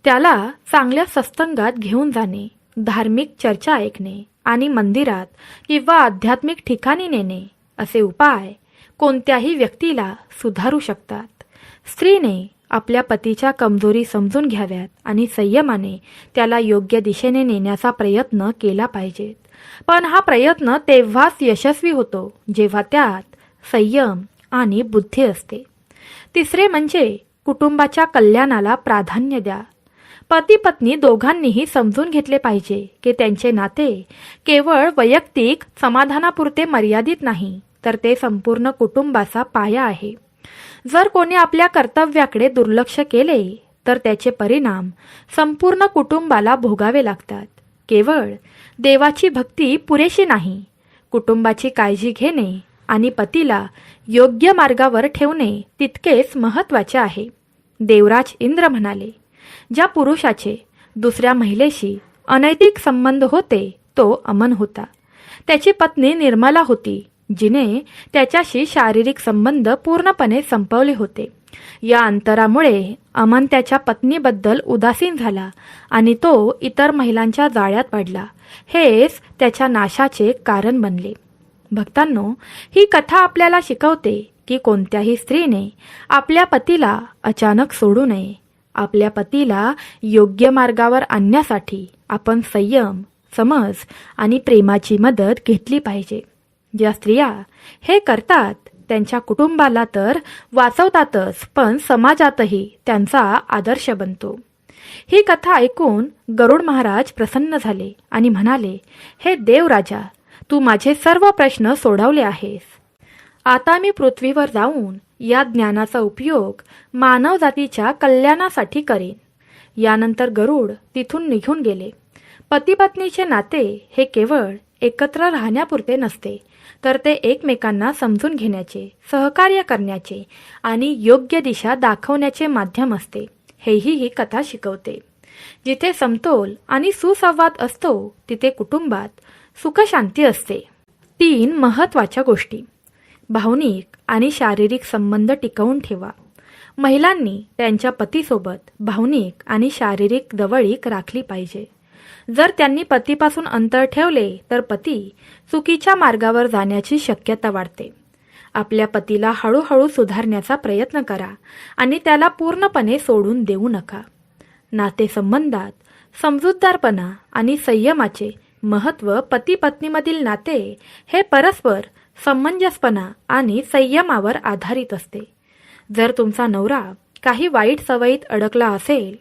त्याला चांगल्या सत्संगात घेऊन जाणे, धार्मिक चर्चा ऐकणे आणि मंदिरात किंवा आध्यात्मिक ठिकाणी नेणे असे उपाय कोणत्याही व्यक्तीला सुधारू शकतात. स्त्रीने आपल्या पतीच्या कमजोरी समजून घ्याव्यात आणि संयमाने त्याला योग्य दिशेने नेण्याचा प्रयत्न केला पाहिजे. पण हा प्रयत्न तेव्हाच यशस्वी होतो जेव्हा त्यात संयम आणि बुद्धी असते. तिसरे म्हणजे कुटुंबाच्या कल्याणाला प्राधान्य द्या. पती पत्नी दोघांनीही समजून घेतले पाहिजे की त्यांचे नाते केवळ वैयक्तिक समाधानापुरते मर्यादित नाही, तर ते संपूर्ण कुटुंबाचा पाया आहे. जर कोणी आपल्या कर्तव्याकडे दुर्लक्ष केले तर त्याचे परिणाम संपूर्ण कुटुंबाला भोगावे लागतात. केवळ देवाची भक्ती पुरेशी नाही, कुटुंबाची काळजी घेणे आणि पतीला योग्य मार्गावर ठेवणे तितकेच महत्त्वाचे आहे. देवराज इंद्र म्हणाले, ज्या पुरुषाचे दुसऱ्या महिलेशी अनैतिक संबंध होते तो अमन होता. त्याची पत्नी निर्मला होती, जिने त्याच्याशी शारीरिक संबंध पूर्णपणे संपवले होते. या अंतरामुळे अमन त्याच्या पत्नीबद्दल उदासीन झाला आणि तो इतर महिलांच्या जाळ्यात पडला. हेच त्याच्या नाशाचे कारण बनले. भक्तांनो, ही कथा आपल्याला शिकवते की कोणत्याही स्त्रीने आपल्या पतीला अचानक सोडू नये. आपल्या पतीला योग्य मार्गावर आणण्यासाठी आपण संयम, समज आणि प्रेमाची मदत घेतली पाहिजे. ज्या स्त्रिया हे करतात त्यांच्या कुटुंबाला तर वाचवतातच, पण समाजातही त्यांचा आदर्श बनतो. ही कथा ऐकून गरुड महाराज प्रसन्न झाले आणि म्हणाले, हे देवराजा, तू माझे सर्व प्रश्न सोडवले आहेस. आता मी पृथ्वीवर जाऊन या ज्ञानाचा उपयोग मानवजातीच्या कल्याणासाठी करेन. यानंतर गरुड तिथून निघून गेले. पती पत्नीचे नाते हे केवळ एकत्र राहण्यापुरते नसते, तर ते एकमेकांना समजून घेण्याचे, सहकार्य करण्याचे आणि योग्य दिशा दाखवण्याचे माध्यम असते. हेही ही कथा शिकवते. जिथे समतोल आणि सुसंवाद असतो तिथे कुटुंबात सुखशांती असते. 3 महत्त्वाच्या गोष्टी. भावनिक आणि शारीरिक संबंध टिकवून ठेवा. महिलांनी त्यांच्या पतीसोबत भावनिक आणि शारीरिक जवळीक राखली पाहिजे. जर त्यांनी पतीपासून अंतर ठेवले तर पती चुकीच्या मार्गावर जाण्याची शक्यता वाढते. आपल्या पतीला हळूहळू सुधारण्याचा प्रयत्न करा आणि त्याला पूर्णपणे सोडून देऊ नका. नातेसंबंधात समजूतदारपणा आणि संयमाचे महत्त्व. पती पत्नीमधील नाते हे परस्पर समंजसपणा आणि संयमावर आधारित असते. जर तुमचा नवरा काही वाईट सवयीत अडकला असेल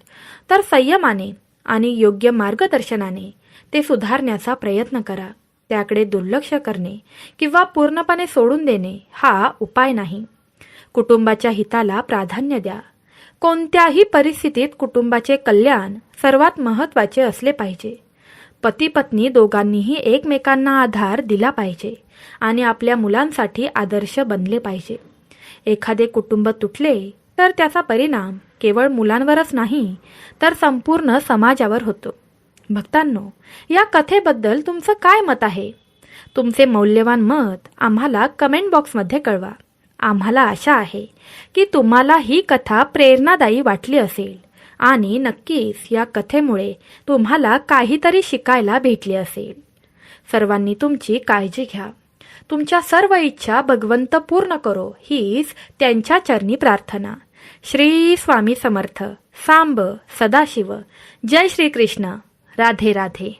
तर संयमाने आणि योग्य मार्गदर्शनाने ते सुधारण्याचा प्रयत्न करा. त्याकडे दुर्लक्ष करणे किंवा पूर्णपणे सोडून देणे हा उपाय नाही. कुटुंबाच्या हिताला प्राधान्य द्या. कोणत्याही परिस्थितीत कुटुंबाचे कल्याण सर्वात महत्त्वाचे असले पाहिजे. पती पत्नी दोघांनीही एकमेकांना आधार दिला पाहिजे आणि आपल्या मुलांसाठी आदर्श बनले पाहिजे. एखादे कुटुंब तुटले तर त्याचा परिणाम केवळ मुलांवरच नाही तर संपूर्ण समाजावर होतो. भक्तांनो, या कथेबद्दल तुमचं काय मत आहे? तुमचे मौल्यवान मत आम्हाला कमेंट बॉक्समध्ये कळवा. आम्हाला आशा आहे की तुम्हाला ही कथा प्रेरणादायी वाटली असेल आणि नक्कीच या कथेमुळे तुम्हाला काहीतरी शिकायला भेटले असेल. सर्वांनी तुमची काळजी घ्या. तुमच्या सर्व इच्छा भगवंत पूर्ण करो हीच त्यांच्या चरणी प्रार्थना. श्री स्वामी समर्थ. सांब सदाशिव. जय श्री कृष्ण. राधे राधे.